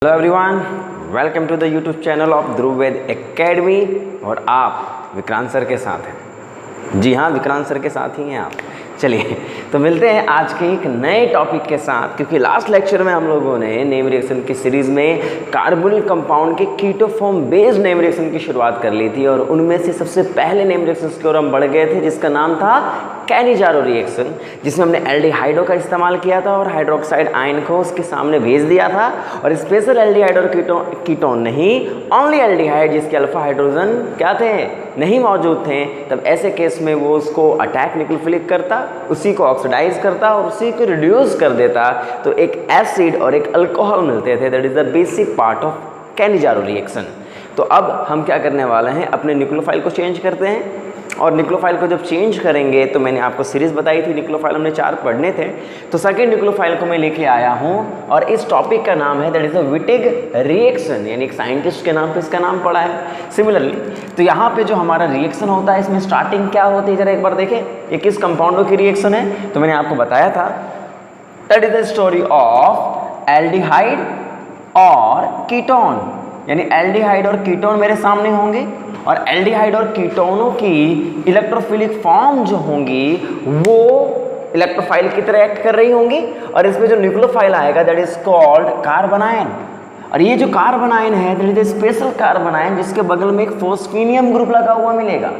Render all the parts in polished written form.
Hello everyone, welcome to the YouTube channel of Dhruv Ved academy. और आप Vikrant sir के साथ हैं। जी हाँ, विक्रांत सर के साथ ही हैं आप। चलिए तो मिलते हैं आज के एक नए टॉपिक के साथ, क्योंकि लास्ट लेक्चर में हम लोगों ने नेम रिएक्शन की सीरीज़ में कार्बोनिल कंपाउंड के keto form based name reaction की शुरुआत कर ली थी। और उनमें से सबसे पहले नेम रिएक्शंस की ओर हम बढ़ गए थे, जिसका नाम था कैनिजारो रिएक्शन, जिसमें हमने एल्डिहाइडो का इस्तेमाल किया था और हाइड्रोक्साइड आयन को उसके सामने भेज दिया था। और स्पेशल एल्डिहाइड और कीटोन नहीं, ओनली एल्डिहाइड जिसके अल्फा हाइड्रोजन क्या थे, नहीं मौजूद थे, तब ऐसे केस में वो उसको अटैक न्यूक्लियोफिलिक करता, उसी को ऑक्सीडाइज करता और उसी को रिड्यूस कर देता, तो एक एसिड और एक अल्कोहल मिलते थे। That is the basic part of Cannizzaro reaction. तो अब हम क्या करने वाले हैं, अपने न्यूक्लियोफाइल को चेंज करते हैं। और न्यूक्लियोफाइल को जब चेंज करेंगे तो मैंने आपको सीरीज बताई थी, न्यूक्लियोफाइल हमने 4 पढ़ने थे। तो सेकेंड न्यूक्लियोफाइल को मैं लेके आया हूँ और इस टॉपिक का नाम है that is the Wittig reaction, यानी एक साइंटिस्ट के नाम पे इसका नाम पड़ा है। सिमिलरली तो यहाँ पे जो हमारा रिएक्शन होता है, इसमें स्टार्टिंग क्या होती है, जरा एक बार देखें ये किस कंपाउंडों की रिएक्शन है। तो मैंने आपको बताया था that is the story of aldehyde और कीटोन, यानी एल्डिहाइड और कीटोन मेरे सामने होंगे और एल्डिहाइड और कीटोनों की इलेक्ट्रोफिलिक फॉर्म जो होंगी वो इलेक्ट्रोफाइल की तरह एक्ट कर रही होंगी। और इसमें जो न्यूक्लियोफाइल आएगा that is called carbon ion. और ये जो कार्बन आयन है that is special carbon ion, जिसके बगल में एक फॉस्फेनियम ग्रुप लगा हुआ मिलेगा।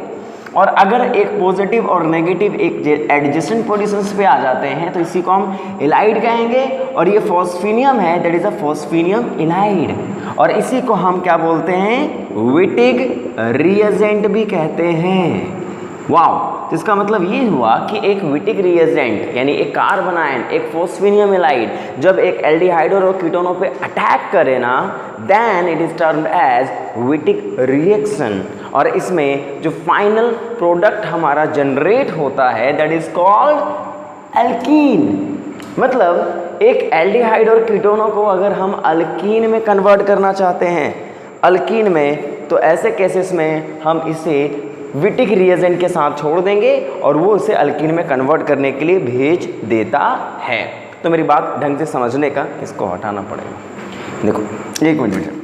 और अगर एक पॉजिटिव और नेगेटिव एक एडजेसेंट पोजीशंस पे आ जाते हैं तो इसी को हम इलाइड कहेंगे। और ये फॉस्फेनियम है दैट इज अ फॉस्फेनियम इलाइड, और इसी को हम क्या बोलते हैं, विटिग रिएजेंट भी कहते हैं। वाओ, तो इसका मतलब ये हुआ कि एक विटिग रिएजेंट यानी एक कार्बन आयन, एक फॉस्फेनियम इलाइड जब एक एल्डिहाइड और कीटोनों पे अटैक करे ना, then it is termed as Wittig reaction. और इसमें जो फाइनल प्रोडक्ट हमारा जनरेट होता है दैट इज कॉल्ड एल्कीन। मतलब एक एल्डिहाइड और कीटोनों को अगर हम अल्कीन में कन्वर्ट करना चाहते हैं, अल्कीन में, तो ऐसे केसेस में हम इसे विटिग रिएजेंट के साथ छोड़ देंगे और वो इसे अल्कीन में कन्वर्ट करने के लिए भेज देता है। तो मेरी बात ढंग से समझने का, इसको हटाना पड़ेगा। देखो एक मिनट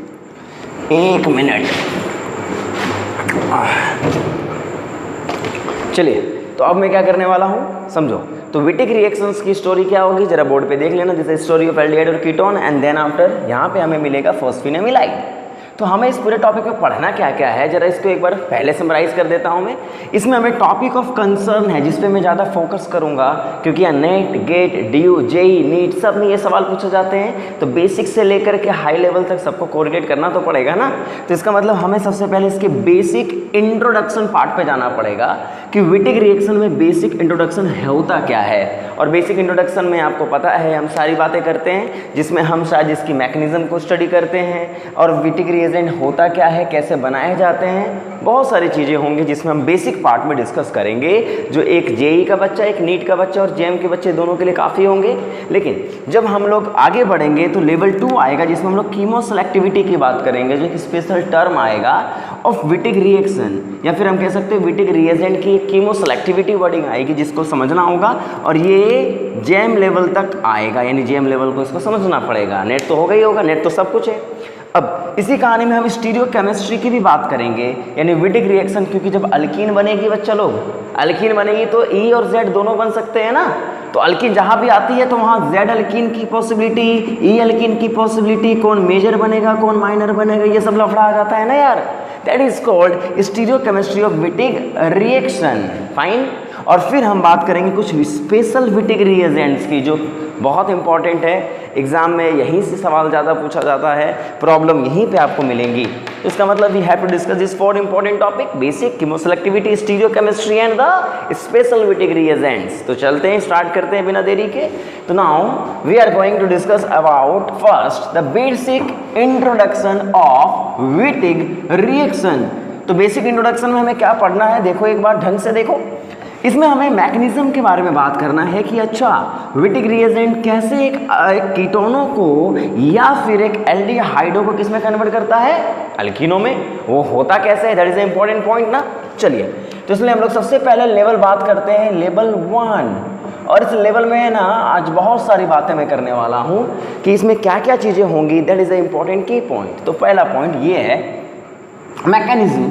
चलिए, तो अब मैं क्या करने वाला हूँ समझो। तो विटिग रिएक्शंस की स्टोरी क्या होगी, जरा बोर्ड पे देख लेना। This is story of aldehyde और कीटोन एंड देन आफ्टर यहाँ पे हमें मिलेगा फॉस्फेनियम इलाइड। तो हमें इस पूरे टॉपिक में पढ़ना क्या क्या है, जरा इसको एक बार पहले समराइज कर देता हूँ मैं। इसमें हमें टॉपिक ऑफ कंसर्न है जिस पे मैं ज़्यादा फोकस करूँगा, क्योंकि यहाँ NET, GATE, DU, JEE, NEET सब में ये सवाल पूछे जाते हैं। तो बेसिक से लेकर के हाई लेवल तक सबको कोरिलेट करना तो पड़ेगा ना। तो इसका मतलब हमें सबसे पहले इसके बेसिक इंट्रोडक्शन पार्ट पे जाना पड़ेगा कि विटिग रिएक्शन में बेसिक इंट्रोडक्शन होता क्या है। और बेसिक इंट्रोडक्शन में आपको पता है हम सारी बातें करते हैं, जिसमें हम शायद इसकी मैकेनिज्म को स्टडी करते हैं और विटिग रिएजेंट होता क्या है, कैसे बनाए जाते हैं, बहुत सारी चीज़ें होंगी जिसमें हम बेसिक पार्ट में डिस्कस करेंगे, जो एक जेई का बच्चा, एक नीट का बच्चा और जेएम के बच्चे दोनों के लिए काफ़ी होंगे। लेकिन जब हम लोग आगे बढ़ेंगे तो लेवल 2 आएगा, जिसमें हम लोग कीमो सेलेक्टिविटी की बात करेंगे, जो एक स्पेशल टर्म आएगा ऑफ विटिग रिएक्शन, या फिर हम कह सकते हैं विटिग रिएजेंट की कीमो सेलेक्टिविटी वर्डिंग आएगी, जिसको समझना होगा। और ये जेएम लेवल तक आएगा, यानी जेएम लेवल को इसको समझना पड़ेगा। नेट तो होगा ही होगा, नेट तो सब कुछ है। अब इसी कहानी में हम स्टीरियो केमिस्ट्री की भी बात करेंगे, यानी विटिग रिएक्शन, क्योंकि जब अल्कीन बनेगी बच्चा लोग, अल्कीन बनेगी तो ई और जेड दोनों बन सकते हैं ना। तो अल्कीन जहाँ भी आती है तो वहाँ जेड अल्कीन की पॉसिबिलिटी, ई अल्कीन की पॉसिबिलिटी, कौन मेजर बनेगा कौन माइनर बनेगा, ये सब लफड़ा आ जाता है ना यार। That is called stereo chemistry of Wittig reaction. Fine. और फिर हम बात करेंगे कुछ स्पेशल विटिग रिएजेंट्स की, जो बहुत इंपॉर्टेंट है। एग्जाम में यहीं से सवाल ज़्यादा पूछा जाता है, प्रॉब्लम यहीं पे आपको मिलेंगी। तो इसका मतलब we have to discuss this 4 important topic, basic, chemoselectivity, stereochemistry and the special Wittig reagents. तो चलते हैं, स्टार्ट करते हैं बिना देरी के। तो now we are going to discuss about first the basic introduction of Wittig reaction. तो बेसिक इंट्रोडक्शन में हमें क्या पढ़ना है, देखो एक बार ढंग से देखो। इसमें हमें मैकेनिज्म के बारे में बात करना है कि अच्छा विटिग रिएजेंट कैसे एक कीटोनों को या फिर एक एल्डिहाइडो को किस में कन्वर्ट करता है, अल्कीनों में। वो होता कैसे है, दैट इज इंपॉर्टेंट पॉइंट ना। चलिए, तो इसलिए हम लोग सबसे पहले लेवल बात करते हैं, लेवल 1 और इस लेवल में ना आज बहुत सारी बातें मैं करने वाला हूँ कि इसमें क्या क्या चीज़ें होंगी, दैट इज़ अ इम्पॉर्टेंट की पॉइंट। तो पहला पॉइंट ये है मैकेनिज्म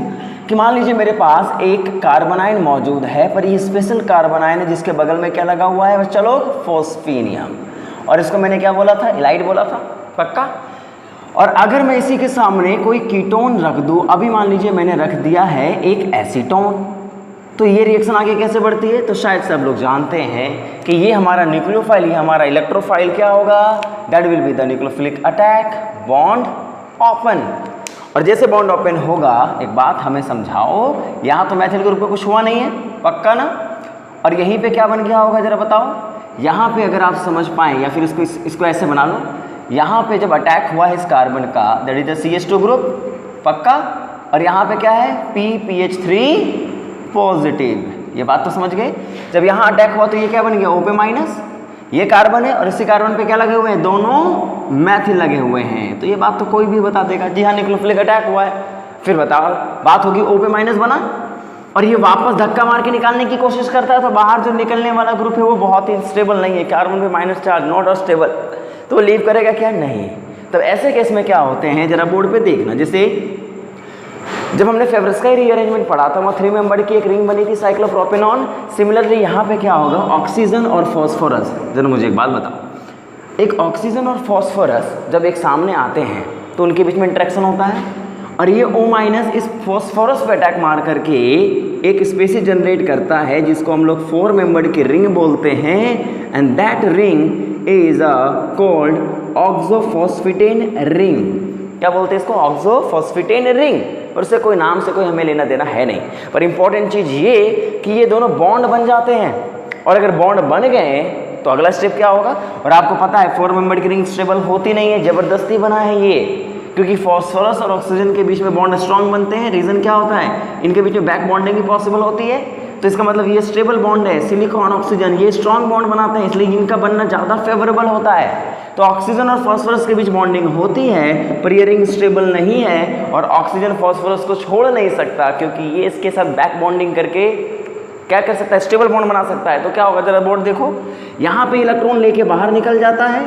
कि मान लीजिए मेरे पास एक कार्बोनाइन मौजूद है, पर ये स्पेशल कार्बोनाइन है जिसके बगल में क्या लगा हुआ है बच्चा लोग, फॉस्फेनियम, और इसको मैंने क्या बोला था, इलाइड बोला था, पक्का। और अगर मैं इसी के सामने कोई कीटोन रख दूं, अभी मान लीजिए मैंने रख दिया है एक एसीटोन, तो ये रिएक्शन आगे कैसे बढ़ती है, तो शायद सब लोग जानते हैं कि ये हमारा न्यूक्लियोफाइल, ये हमारा इलेक्ट्रोफाइल क्या होगा, that will be the nucleophilic attack, bond open. और जैसे बॉन्ड ओपन होगा, एक बात हमें समझाओ, यहाँ तो मैथिल ग्रुप पे कुछ हुआ नहीं है, पक्का ना, और यहीं पे क्या बन गया होगा जरा बताओ। यहाँ पे अगर आप समझ पाएँ या फिर इसको ऐसे बना लो, यहाँ पे जब अटैक हुआ है इस कार्बन का, that is the CH2 group, पक्का, और यहाँ पे क्या है PPH3 पॉजिटिव, ये बात तो समझ गए। जब यहाँ अटैक हुआ तो ये क्या बन गया, OP माइनस, ये कार्बन है और इसी कार्बन पे क्या लगे हुए हैं, दोनों मैथिल लगे हुए हैं, तो ये बात तो कोई भी बता देगा, जी हाँ न्यूक्लियोफिलिक अटैक हुआ है। फिर बताओ, बात होगी OP माइनस बना और ये वापस धक्का मार के निकालने की कोशिश करता है, तो बाहर जो निकलने वाला ग्रुप है वो बहुत ही स्टेबल नहीं है, कार्बन पे माइनस चार्ज, नॉट और स्टेबल, तो वो लीव करेगा क्या, नहीं। तब ऐसे केस में क्या होते हैं जरा बोर्ड पे देखना, जैसे जब हमने फेब्रस का रीअरेंजमेंट पढ़ा था, वहाँ 3 मेंबर की एक रिंग बनी थी साइक्लोप्रोपेनॉन, सिमिलरली यहाँ पे क्या होगा, ऑक्सीजन और फॉस्फोरस। जरा मुझे एक बात बताओ, एक ऑक्सीजन और फॉस्फोरस जब एक सामने आते हैं तो उनके बीच में इंटरेक्शन होता है, और ये O- इस फॉस्फोरस पे अटैक मार करके एक स्पेसीज जनरेट करता है जिसको हम लोग 4 मेंबर्ड की रिंग बोलते हैं, and that ring is called oxophosphetane ring. क्या बोलते हैं इसको, ऑक्सोफॉस्फेटेन रिंग, और उससे कोई नाम से कोई हमें लेना देना है नहीं, पर इंपॉर्टेंट चीज़ ये कि ये दोनों बॉन्ड बन जाते हैं, और अगर बॉन्ड बन गए तो अगला स्टेप क्या होगा, और आपको पता है 4 मेंबर्ड की रिंग स्टेबल होती नहीं है, जबरदस्ती बना है ये, क्योंकि फॉस्फोरस और ऑक्सीजन के बीच में बॉन्ड स्ट्रांग बनते हैं। रीजन क्या होता है, इनके बीच में बैक बॉन्डिंग भी पॉसिबल होती है, तो इसका मतलब ये स्टेबल बॉन्ड है, सिलिकॉन ऑक्सीजन ये स्ट्रांग बॉन्ड बनाते हैं, इसलिए इनका बनना ज़्यादा फेवरेबल होता है। तो ऑक्सीजन और फॉस्फोरस के बीच बॉन्डिंग होती है, पर ये रिंग स्टेबल नहीं है, और ऑक्सीजन फॉस्फोरस को छोड़ नहीं सकता, क्योंकि ये इसके साथ बैक बॉन्डिंग करके क्या कर सकता है, स्टेबल बॉन्ड बना सकता है। तो क्या होगा जरा बोर्ड देखो, यहाँ पे इलेक्ट्रॉन लेके बाहर निकल जाता है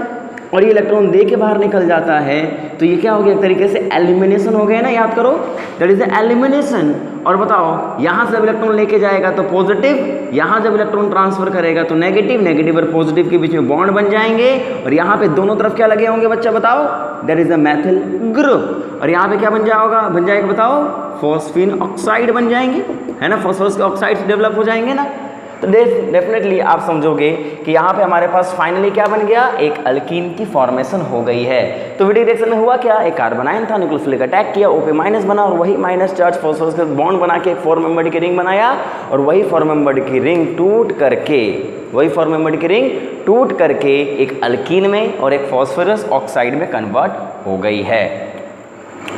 और ये इलेक्ट्रॉन दे के बाहर निकल जाता है, तो ये क्या हो गया, एक तरीके से एलिमिनेशन हो गया ना, याद करो, दैट इज एलिमिनेशन। और बताओ, यहाँ से जब इलेक्ट्रॉन लेके जाएगा तो पॉजिटिव, यहाँ जब इलेक्ट्रॉन ट्रांसफर करेगा तो नेगेटिव, नेगेटिव और पॉजिटिव के बीच में बॉन्ड बन जाएंगे, और यहाँ पे दोनों तरफ क्या लगे होंगे बच्चा बताओ, that is a Maithil group, और यहाँ पे क्या बन जाएगा बताओ, फॉस्फीन ऑक्साइड बन जाएंगे, है ना, फॉस्फोरस के ऑक्साइड डेवलप हो जाएंगे ना। तो डेफिनेटली आप समझोगे कि यहाँ पे हमारे पास फाइनली क्या बन गया, एक अल्कीन की फॉर्मेशन हो गई है। तो विटी रिएक्शन में हुआ क्या, एक कार्बोनाइन था, न्यूक्लियोफिलिक अटैक किया, OP माइनस बना, और वही माइनस चार्ज फॉस्फोरस के बॉन्ड बना के एक 4 मेंबर्ड की रिंग बनाया, और वही 4 मेंबर्ड की रिंग टूट करके एक अल्कीन में और एक फॉस्फोरस ऑक्साइड में कन्वर्ट हो गई है।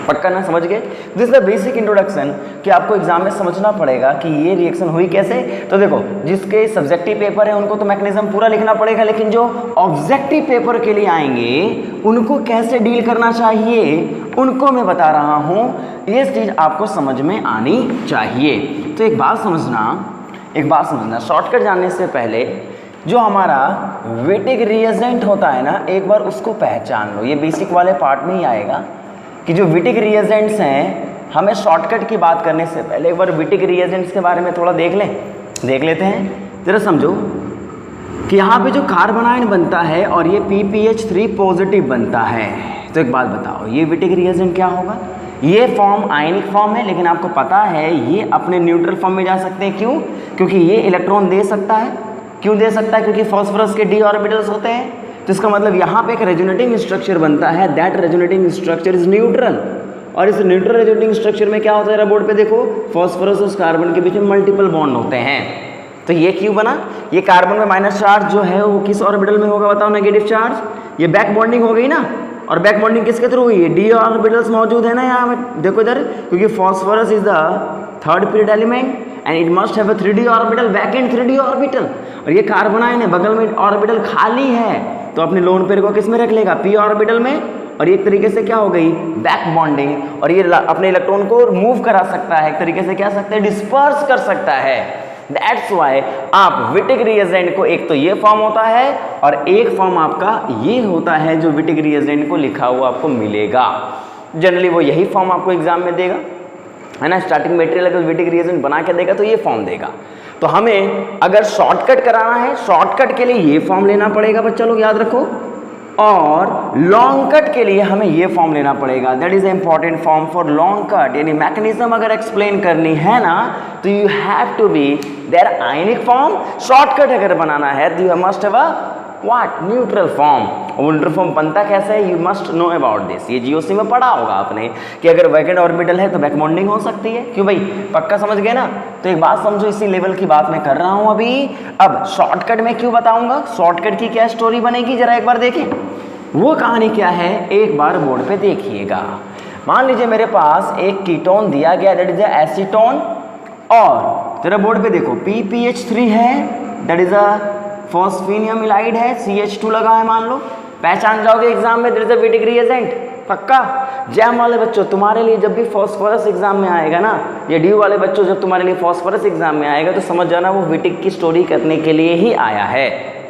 पक्का ना, समझ गए। This is the basic introduction कि आपको एग्जाम में समझना पड़ेगा कि ये रिएक्शन हुई कैसे। तो देखो, जिसके सब्जेक्टिव पेपर है उनको तो मैकेनिज्म पूरा लिखना पड़ेगा, लेकिन जो ऑब्जेक्टिव पेपर के लिए आएंगे उनको कैसे डील करना चाहिए उनको मैं बता रहा हूँ, ये चीज़ आपको समझ में आनी चाहिए। तो एक बात समझना, शॉर्टकट जानने से पहले जो हमारा वेटिक रिएजेंट होता है ना, एक बार उसको पहचान लो। ये बेसिक वाले पार्ट में ही आएगा कि जो विटिक रिएजेंट्स हैं, हमें शॉर्टकट की बात करने से पहले एक बार विटिक रिएजेंट्स के बारे में थोड़ा देख लेते हैं। जरा समझो कि यहाँ पे जो कार्बोनाइन बनता है और ये PPH3 पॉजिटिव बनता है, तो एक बात बताओ, ये विटिक रिएजेंट क्या होगा। ये फॉर्म आयनिक फॉर्म है, लेकिन आपको पता है ये अपने न्यूट्रल फॉर्म में जा सकते हैं। क्यों? क्योंकि ये इलेक्ट्रॉन दे सकता है। क्यों दे सकता है? क्योंकि फॉस्फोरस के d ऑर्बिटल्स होते हैं। तो इसका मतलब यहाँ पे एक रेजोनेटिंग स्ट्रक्चर बनता है, that resonating structure is neutral. और इस न्यूट्रल रेजोनेटिंग स्ट्रक्चर में क्या होता है, बोर्ड पे देखो, फॉस्फोरस और कार्बन के बीच में मल्टीपल बॉन्ड होते हैं। तो ये क्यों बना? ये कार्बन में माइनस चार्ज जो है वो किस ऑर्बिटल में होगा बताओ? Negative charge. ये बैक बॉन्डिंग हो गई ना, और बैक बॉन्डिंग किसके थ्रू हुई है? डी ऑर्बिटल्स मौजूद है ना यहाँ में, देखो इधर, क्योंकि phosphorus is the third period element and it must have a 3d orbital, back and 3d orbital. और ये कार्बोनाइन है, बगल में ऑर्बिटल खाली है, तो अपने लोन पेयर को किस में रख लेगा? p ऑर्बिटल में। और ये एक तरीके से क्या हो गई? Back bonding. और ये अपने इलेक्ट्रॉन को मूव करा सकता है, एक तरीके से क्या सकते हैं? डिस्पर्स कर सकता है। दैट्स वाई आप विटिक रिएजेंट को, एक तो ये फॉर्म होता है और एक फॉर्म आपका ये होता है जो विटिक रिएजेंट को लिखा हुआ आपको मिलेगा। जनरली वो यही फॉर्म आपको एग्जाम में देगा, है ना। स्टार्टिंग मटेरियल अगर विटिक रिएजेंट बना के देगा तो ये फॉर्म देगा। तो हमें अगर शॉर्टकट कराना है, शॉर्टकट के लिए ये फॉर्म लेना पड़ेगा बच्चा लोग, याद रखो। और लॉन्ग कट के लिए हमें ये फॉर्म लेना पड़ेगा, that is important form for long cut. यानी मैकेनिज्म अगर एक्सप्लेन करनी है ना तो you have to be there ionic form. Shortcut अगर बनाना है तो you must have a what, neutral form. Neutral form बनता कैसे है, you must know about this. ये जीओसी में पढ़ा होगा आपने कि अगर वैकेंट ऑर्बिटल है तो बैक बॉन्डिंग हो सकती है। क्यों भाई, पक्का समझ गए ना। तो एक बात समझो, इसी लेवल की बात मैं कर रहा हूं अभी। अब शॉर्टकट में क्यों बताऊंगा, शॉर्टकट की क्या स्टोरी बनेगी जरा एक बार देखें। वो कहानी क्या है एक बार बोर्ड पे देखिएगा। मान लीजिए मेरे पास एक कीटोन दिया गया, दैट इज एसीटोन, और जरा बोर्ड पे देखो PPH3 है, दैट इज अ फॉस्फेनियमिलाइड है, CH2 लगा है मान लो। पहचान जाओगे एग्जाम में, that is a Wittig reagent, पक्का। जैम वाले बच्चों तुम्हारे लिए जब भी फॉस्फोरस एग्जाम में आएगा ना, ये ड्यू वाले बच्चों जब तुम्हारे लिए फॉस्फोरस एग्जाम में आएगा तो समझ जाना वो विटिक की स्टोरी करने के लिए ही आया है।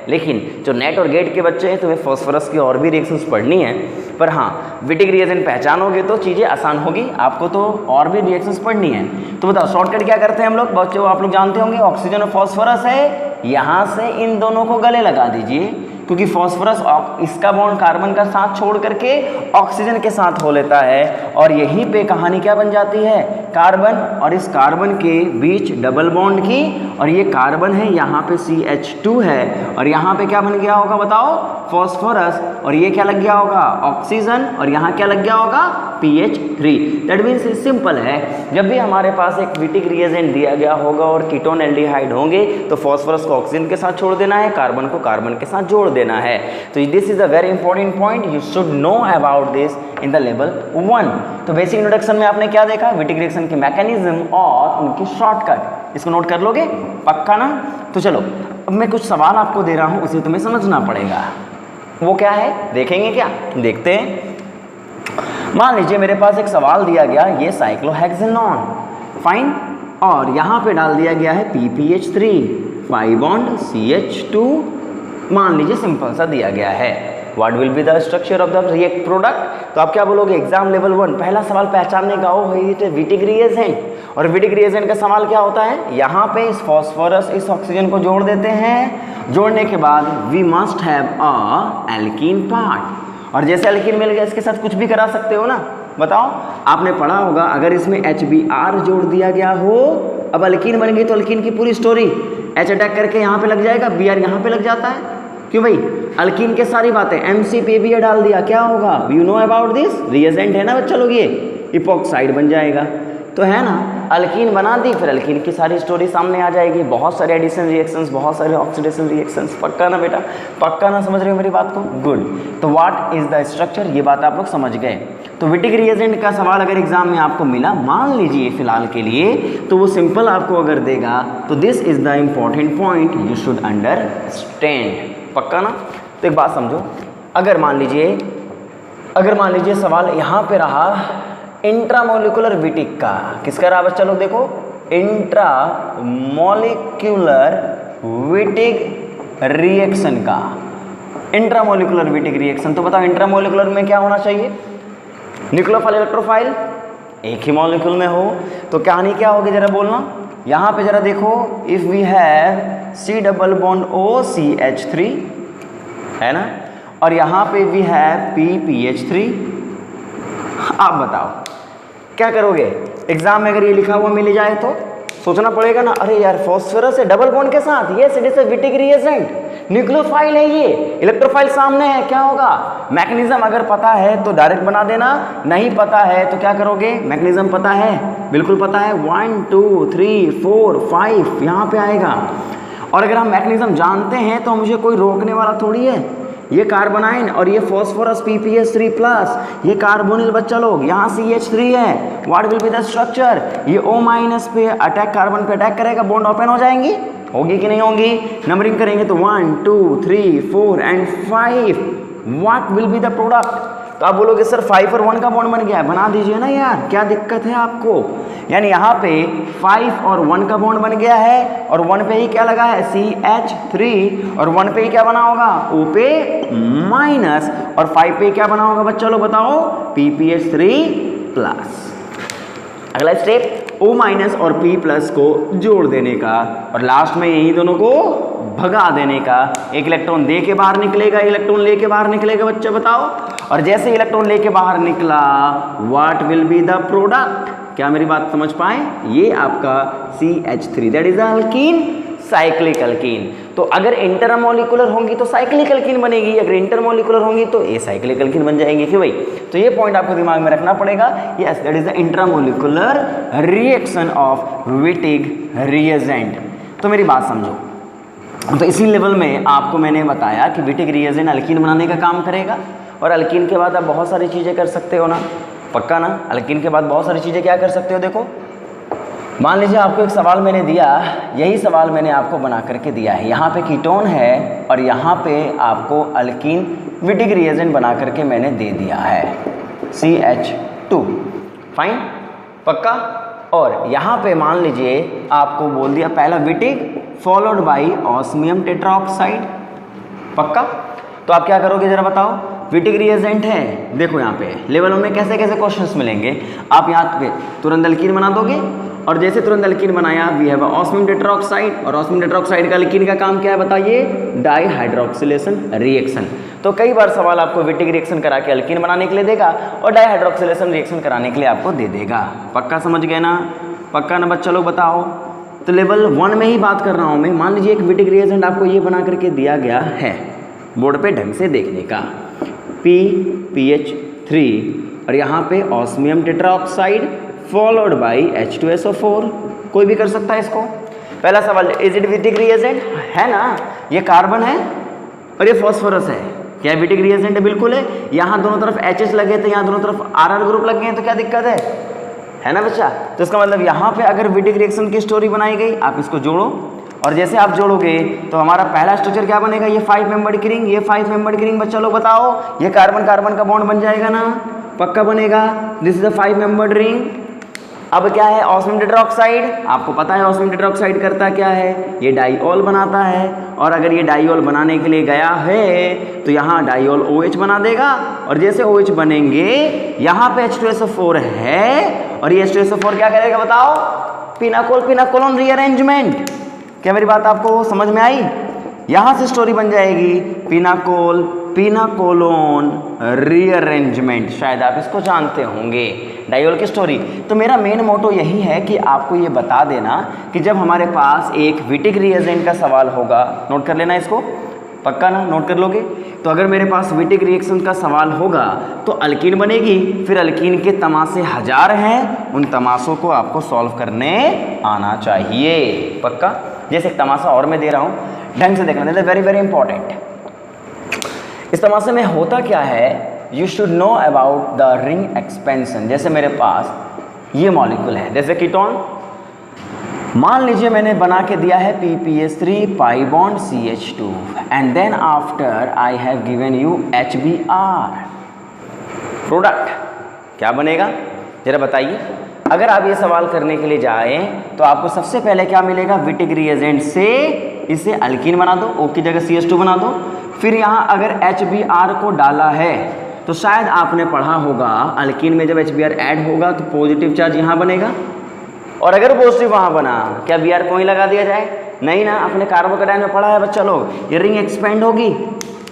लेकिन जो नेट और गेट के बच्चे हैं तुम्हें फॉस्फोरस की और भी रिएक्शंस पढ़नी है, पर हाँ विटिक रिएजेंट पहचानोगे तो चीज़ें आसान होगी, आपको तो और भी रिएक्शंस पढ़नी है। तो बताओ शॉर्टकट क्या करते हैं हम लोग बच्चों, आप लोग जानते होंगे ऑक्सीजन और फॉस्फोरस है, यहाँ से इन दोनों को गले लगा दीजिए, क्योंकि फॉस्फोरस इसका बॉन्ड कार्बन का साथ छोड़ करके ऑक्सीजन के साथ हो लेता है, और यहीं पे कहानी क्या बन जाती है, कार्बन और इस कार्बन के बीच डबल बॉन्ड की, और ये कार्बन है यहाँ पे CH2 है, और यहाँ पे क्या बन गया होगा बताओ, फॉस्फोरस, और ये क्या लग गया होगा, ऑक्सीजन, और यहाँ क्या लग गया होगा, PH3। दैट मीन्स सिंपल है, जब भी हमारे पास एक विटिक रिएजेंट दिया गया होगा और कीटोन एल्डिहाइड होंगे तो फॉस्फोरस को ऑक्सीजन के साथ छोड़ देना है, कार्बन को कार्बन के साथ जोड़ देना है। तो this is a very important point, you should know about this in the level 1। तो बेसिक इंट्रोडक्शन में आपने क्या देखा, विटिक रिएक्शन की मैकेनिज्म और उनकी शॉर्टकट, इसको नोट कर लोगे पक्का ना। तो चलो अब मैं कुछ सवाल आपको दे रहा हूं, उसे तुम्हें समझना पड़ेगा। वो क्या है देखेंगे, क्या देखते हैं। मान लीजिए मेरे पास एक सवाल दिया गया, ये साइक्लोहेक्सेनॉन, फाइन, और यहाँ पे डाल दिया गया है PPH3, 5 बॉन्ड CH2, मान लीजिए सिंपल सा दिया गया है। What will be the structure of the react product, तो आप क्या बोलोगे एग्जाम लेवल 1 पहला सवाल पहचानने का हो विटिक रिएजेंट। और विटिक रिएजेंट का सवाल क्या होता है, यहाँ पे इस फॉस्फोरस इस ऑक्सीजन को जोड़ देते हैं, जोड़ने के बाद we must have a alkene part, और जैसे एल्कीन मिल गया इसके साथ कुछ भी करा सकते हो ना। बताओ आपने पढ़ा होगा अगर इसमें HBr जोड़ दिया गया हो, अब एल्कीन बन गई तो एल्कीन की पूरी स्टोरी, H अटैक करके यहाँ पे लग जाएगा, Br यहाँ पे लग जाता है। क्यों भाई, अल्कीन के सारी बातें MCPBA डाल दिया, क्या होगा, you know about this, reagent है ना बच्चा लोग, ये इपॉक्साइड बन जाएगा, तो है ना, अल्कीन बना दी, फिर अल्कीन की सारी स्टोरी सामने आ जाएगी, बहुत सारे एडिशन रिएक्शंस, बहुत सारे ऑक्सीडेशन रिएक्शंस, पक्का ना बेटा, पक्का ना, समझ रहे हो मेरी बात को, गुड। तो व्हाट इज द स्ट्रक्चर, ये बात आप लोग समझ गए। तो विटिक रिएजेंट का सवाल अगर एग्जाम में आपको मिला, मान लीजिए फिलहाल के लिए, तो वो सिंपल आपको अगर देगा तो this is the important point you should understand, पक्का ना। तो एक बात समझो, अगर मान लीजिए सवाल यहाँ पे रहा इंट्रामोलिकुलर विटिक का, किसका रहा बच्चा लोग देखो, इंट्रामोलिकुलर विटिक रिएक्शन का, इंट्रामोलिकुलर विटिक रिएक्शन। तो बताओ इंट्रामोलिकुलर में क्या होना चाहिए, न्यूक्लियोफाइल इलेक्ट्रोफाइल एक ही मॉलिक्यूल में हो, तो कहानी क्या होगी जरा बोलना। यहाँ पे जरा देखो, if we have C double bond O CH3 है ना, और यहाँ पे वी हैव PPH3, आप बताओ क्या करोगे एग्जाम में अगर ये लिखा हुआ मिल जाए तो सोचना पड़ेगा ना, अरे यार फॉस्फोरस है डबल बॉन्ड के साथ, ये it is a Wittig reagent, nucleophile है, ये इलेक्ट्रोफाइल सामने है, क्या होगा, मैकेनिज्म अगर पता है तो डायरेक्ट बना देना, नहीं पता है तो क्या करोगे, मैकेनिज्म पता है, बिल्कुल पता है, 1 2 3 4 5 यहाँ पे आएगा। और अगर हम मैकेनिज्म जानते हैं तो मुझे कोई रोकने वाला थोड़ी है, ये कार्बोनाइन और ये फॉस्फोरस PPH3+, ये कार्बोनिल बच्चा लोग, यहाँ CH3 है, what will be the structure, ये O- पे अटैक, कार्बन पे अटैक करेगा, बॉन्ड ओपन हो जाएंगी, होगी कि नहीं होगी, नंबरिंग करेंगे तो 1 2 3 4 and 5, what will be the product. तो आप बोलोगे सर 5 और 1 का बॉन्ड बन गया है, बना दीजिए ना यार, क्या दिक्कत है आपको, यानी यहाँ पे 5 और 1 का बॉन्ड बन गया है और 1 पे ही क्या लगा है CH3 और 1 पे ही क्या बना होगा O पे माइनस और 5 पे क्या बना होगा बच्चा लोग बताओ PPH3 प्लस। अगला स्टेप O माइनस और P प्लस को जोड़ देने का और लास्ट में यही दोनों को भगा देने का। एक इलेक्ट्रॉन दे के बाहर निकलेगा, इलेक्ट्रॉन लेके बाहर निकलेगा बच्चे बताओ। और जैसे इलेक्ट्रॉन लेके बाहर निकला what will be the product. क्या मेरी बात समझ पाए? ये आपका CH3 that is alkyne, cyclic alkyne. तो अगर इंटरमोलिकुलर होंगी तो साइक्लिक अल्कीन बनेगी, अगर इंटरमोलिकुलर होंगी तो ये साइक्लिक अल्कीन बन जाएंगे। क्यों भाई? तो ये पॉइंट आपको दिमाग में रखना पड़ेगा। Yes, that is the intermolecular reaction of Wittig reagent. तो मेरी बात समझो, तो इसी लेवल में आपको मैंने बताया कि विटिग रिएजेंट अल्कीन बनाने का काम करेगा और अल्कीन के बाद आप बहुत सारी चीज़ें कर सकते हो ना, पक्का ना? अल्कीन के बाद बहुत सारी चीज़ें क्या कर सकते हो? देखो मान लीजिए आपको एक सवाल मैंने दिया, यही सवाल मैंने आपको बना करके दिया है। यहाँ पे कीटोन है और यहाँ पे आपको अल्कीन विटिग रिएजेंट बना करके मैंने दे दिया है CH2, फाइन, पक्का। और यहाँ पे मान लीजिए आपको बोल दिया पहला Wittig followed by osmium tetroxide, पक्का। तो आप क्या करोगे जरा बताओ? विटिग रिएजेंट है, देखो यहाँ पे लेवल में कैसे कैसे क्वेश्चंस मिलेंगे। आप यहाँ पे तुरंत अल्कीन बना दोगे और जैसे तुरंत अल्कीन बनाया वी हैव ऑस्मियम टेट्राऑक्साइड और ऑस्मियम टेट्राऑक्साइड का अल्कीन का काम क्या है बताइए? डाइहाइड्रोक्सिलेशन रिएक्शन। तो कई बार सवाल आपको विटिग रिएक्शन करा के अल्कीन बनाने के लिए देगा और डाइहाइड्रोक्सिलेशन रिएक्शन कराने के लिए आपको दे देगा। पक्का समझ गए ना? पक्का ना बच्चा लोग बताओ? तो लेवल 1 में ही बात कर रहा हूँ मैं। मान लीजिए एक विटिग रिएजेंट आपको ये बना करके दिया गया है, बोर्ड पे ढंग से देखने का, PPH3 और यहाँ पे osmium tetroxide followed by H2SO4। कोई भी कर सकता है इसको। पहला सवाल, इज इट विटिग रिएजेंट? है ना, ये कार्बन है और ये फॉस्फोरस है, क्या विटिग रिएजेंट है? बिल्कुल है। यहाँ दोनों तरफ HH लगे थे, यहाँ दोनों तरफ RR ग्रुप लग गए हैं, तो क्या दिक्कत है ना बच्चा? तो इसका मतलब यहाँ पे अगर विटिग रिएक्शन की स्टोरी बनाई गई, आप इसको जोड़ो और जैसे आप जोड़ोगे तो हमारा पहला स्ट्रक्चर क्या बनेगा? ये 5 मेंबर्ड रिंग, ये 5 मेंबर्ड रिंग बच्चा लोग बताओ, ये कार्बन कार्बन का बॉन्ड बन जाएगा ना, पक्का बनेगा। This is a 5 membered ring. अब क्या है? ऑस्मियम टेट्राऑक्साइड, आपको पता है ऑस्मियम टेट्राऑक्साइड करता क्या है? ये डाइऑल बनाता है और अगर ये डाइऑल बनाने के लिए गया है तो यहाँ डाइऑल OH बना देगा और जैसे OH बनेंगे यहाँ पे H2SO4 है और ये H2SO4 क्या करेगा बताओ? पिनाकोलोन रीअरेंजमेंट। क्या मेरी बात आपको समझ में आई? यहाँ से स्टोरी बन जाएगी पिनाकोलोन रीअरेंजमेंट। शायद आप इसको जानते होंगे, डाइऑल की स्टोरी। तो मेरा मेन मोटो यही है कि आपको ये बता देना कि जब हमारे पास एक विटिग रिएजेंट का सवाल होगा, नोट कर लेना इसको, पक्का ना? नोट कर लोगे? तो अगर मेरे पास विटिग रिएक्शन का सवाल होगा तो अल्कीन बनेगी, फिर अल्कीन के तमाशे 1000 हैं, उन तमाशों को आपको सॉल्व करने आना चाहिए, पक्का। जैसे एक तमाशा और मैं दे रहा हूँ, ढंग से देखना, that is very very important. इस तमाशे में होता क्या है? You should know about the ring expansion. जैसे मेरे पास ये मॉलिक्यूल है, जैसे कीटोन, मान लीजिए मैंने बना के दिया है PPH3 pi bond CH2 and then after I have given you HBr product. क्या बनेगा जरा बताइए? अगर आप ये सवाल करने के लिए जाएं तो आपको सबसे पहले क्या मिलेगा? विटिग रिएजेंट से इसे अल्कीन बना दो, O की जगह CH2 बना दो। फिर यहाँ अगर HBr को डाला है तो शायद आपने पढ़ा होगा अल्कीन में जब HBr ऐड होगा तो पॉजिटिव चार्ज यहाँ बनेगा और अगर पॉजिटिव वहाँ बना, क्या Br को ही लगा दिया जाए? नहीं ना, अपने कार्बोकेटाइन में पढ़ा है बच्चा लोग। ये रिंग एक्सपेंड होगी,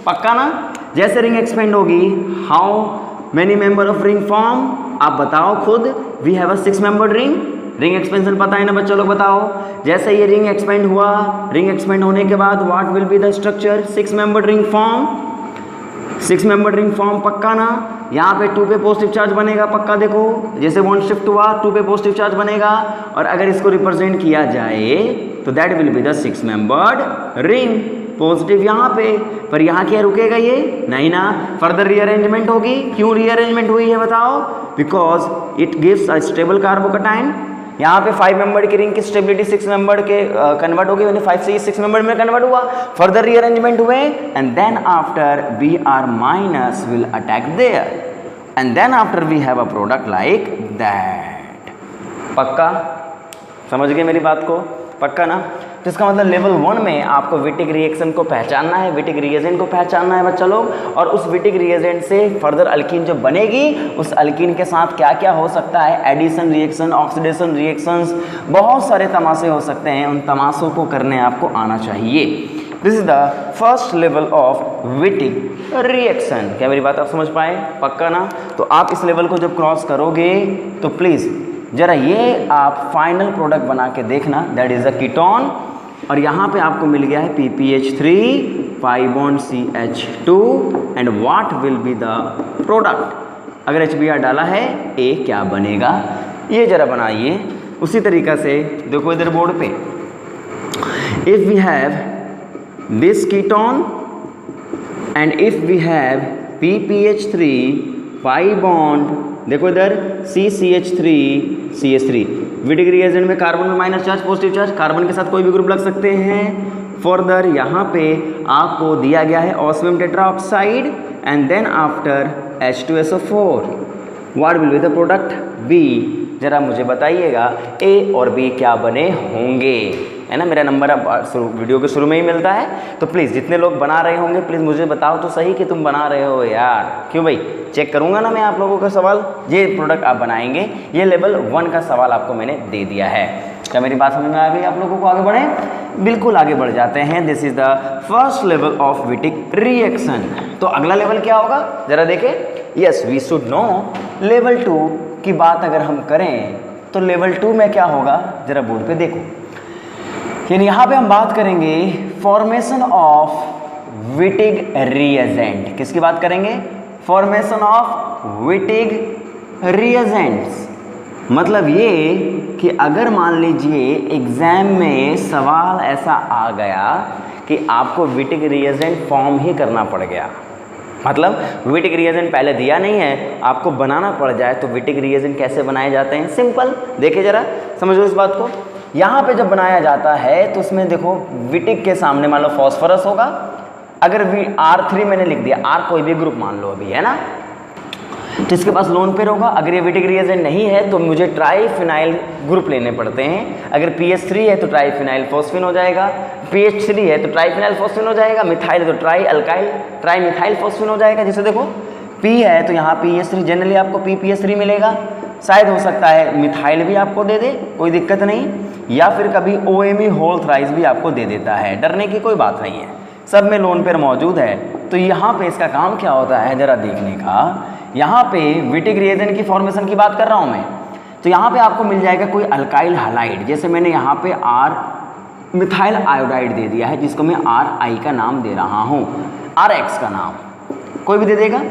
पक्का ना? जैसे रिंग एक्सपेंड होगी, how many member of ring form? आप बताओ खुद। We have a 6 membered ring. Ring expansion पता है ना बच्चों लोग? बताओ। जैसे ये रिंग एक्सपेंड हुआ, रिंग एक्सपेंड होने के बाद what will be the structure? 6 membered ring form. 6 membered ring form, पक्का ना? यहाँ पे 2 पे पॉजिटिव चार्ज बनेगा, पक्का। देखो जैसे बॉन्ड शिफ्ट हुआ 2 पे पॉजिटिव चार्ज बनेगा और अगर इसको रिप्रेजेंट किया जाए तो that will be the 6 membered ring. Positive यहाँ पे, पर यहाँ क्या रुकेगा ये? नहीं ना, फर्दर रीअरेंजमेंट होगी। क्यों रीअरेंजमेंट हुई है बताओ? Because it gives a stable carbocation. यहाँ पे 5 मेंबर की रिंग की स्टेबिलिटी 6 मेंबर के कन्वर्ट होगी, यानी 5 से 6 मेंबर में कन्वर्ट हुआ, फर्दर रीअरेंजमेंट हुए and then after Br minus will attack there and then after we have a product like that. पक्का समझ गए मेरी बात को? पक्का ना? तो इसका मतलब लेवल 1 में आपको विटिक रिएक्शन को पहचानना है, विटिक रिएजेंट को पहचानना है बच्चा लोग, और उस विटिक रिएजेंट से फर्दर अल्कीन जो बनेगी उस अल्कीन के साथ क्या क्या हो सकता है, एडिशन रिएक्शन, ऑक्सीडेशन रिएक्शंस, बहुत सारे तमाशे हो सकते हैं, उन तमाशों को करने आपको आना चाहिए। This is the first level of Wittig reaction. क्या मेरी बात आप समझ पाए? पक्का ना? तो आप इस लेवल को जब क्रॉस करोगे तो प्लीज़ जरा ये आप फाइनल प्रोडक्ट बना के देखना, दैट इज़ अ कीटोन, और यहाँ पे आपको मिल गया है PPH3 pi bond CH2 and what will be the product. अगर HBr डाला है A क्या बनेगा, ये जरा बनाइए। उसी तरीक़ा से देखो इधर बोर्ड पे, if we have this ketone and if we have PPH3 pi bond, देखो इधर CCH3 CH3, विटिक रिएजेंट में कार्बन में minus charge, positive charge, carbon के साथ कोई भी ग्रुप लग सकते हैं। फर्दर यहाँ पे आपको दिया गया है osmium tetroxide and then after H2SO4, what will be the product B। जरा मुझे बताइएगा A और B क्या बने होंगे, है ना? मेरा नंबर अब वीडियो के शुरू में ही मिलता है, तो प्लीज़ जितने लोग बना रहे होंगे प्लीज़ मुझे बताओ तो सही कि तुम बना रहे हो यार। क्यों भाई, चेक करूँगा ना मैं आप लोगों का सवाल। ये प्रोडक्ट आप बनाएंगे, ये लेवल 1 का सवाल आपको मैंने दे दिया है। क्या मेरी बात समझ में आ गई आप लोगों को? आगे बढ़ें, बिल्कुल आगे बढ़ जाते हैं। This is the first level of Wittig reaction. तो अगला लेवल क्या होगा जरा देखें। Yes, we should know level 2 की बात अगर हम करें तो लेवल 2 में क्या होगा, जरा बोर्ड पे देखो। यानी यहाँ पे हम बात करेंगे फॉर्मेशन ऑफ विटिक रिएजेंट। किसकी बात करेंगे? Formation of Wittig reagents. मतलब ये कि अगर मान लीजिए एग्जाम में सवाल ऐसा आ गया कि आपको विटिक रिएजेंट फॉर्म ही करना पड़ गया, मतलब विटिक रिएजेंट पहले दिया नहीं है, आपको बनाना पड़ जाए, तो विटिक रिएजेंट कैसे बनाए जाते हैं? सिंपल, देखिए जरा समझो इस बात को। यहाँ पे जब बनाया जाता है तो उसमें देखो विटिक के सामने मान लो फॉस्फोरस होगा। अगर R3 मैंने लिख दिया, R कोई भी ग्रुप मान लो अभी, है ना, तो इसके पास लोन पेयर होगा। अगर ये विटिक रिएजेंट नहीं है तो मुझे ट्राईफिनाइल ग्रुप लेने पड़ते हैं। अगर PH3 है तो ट्राईफिनाइल फॉस्फिन हो जाएगा, PH3 है तो ट्राईफिनाइल फॉस्फिन हो जाएगा, मिथाइल है तो try alkyl tri methyl phosphine हो जाएगा। जैसे देखो P है तो यहाँ PH3, जनरली आपको PPH3 मिलेगा। शायद हो सकता है मिथाइल भी आपको दे दे, कोई दिक्कत नहीं, या फिर कभी OMe होल थ्राइस भी आपको दे देता है, डरने की कोई बात नहीं है, सब में लोन पेयर मौजूद है। तो यहाँ पे इसका काम क्या होता है जरा देखने का। यहाँ पे विटिक रिएजेंट की फॉर्मेशन की बात कर रहा हूँ मैं, तो यहाँ पे आपको मिल जाएगा कोई अल्काइल हैलाइड। जैसे मैंने यहाँ पे R मिथाइल आयोडाइड दे दिया है, जिसको मैं RI का नाम दे रहा हूँ, RX का नाम कोई भी दे देगा।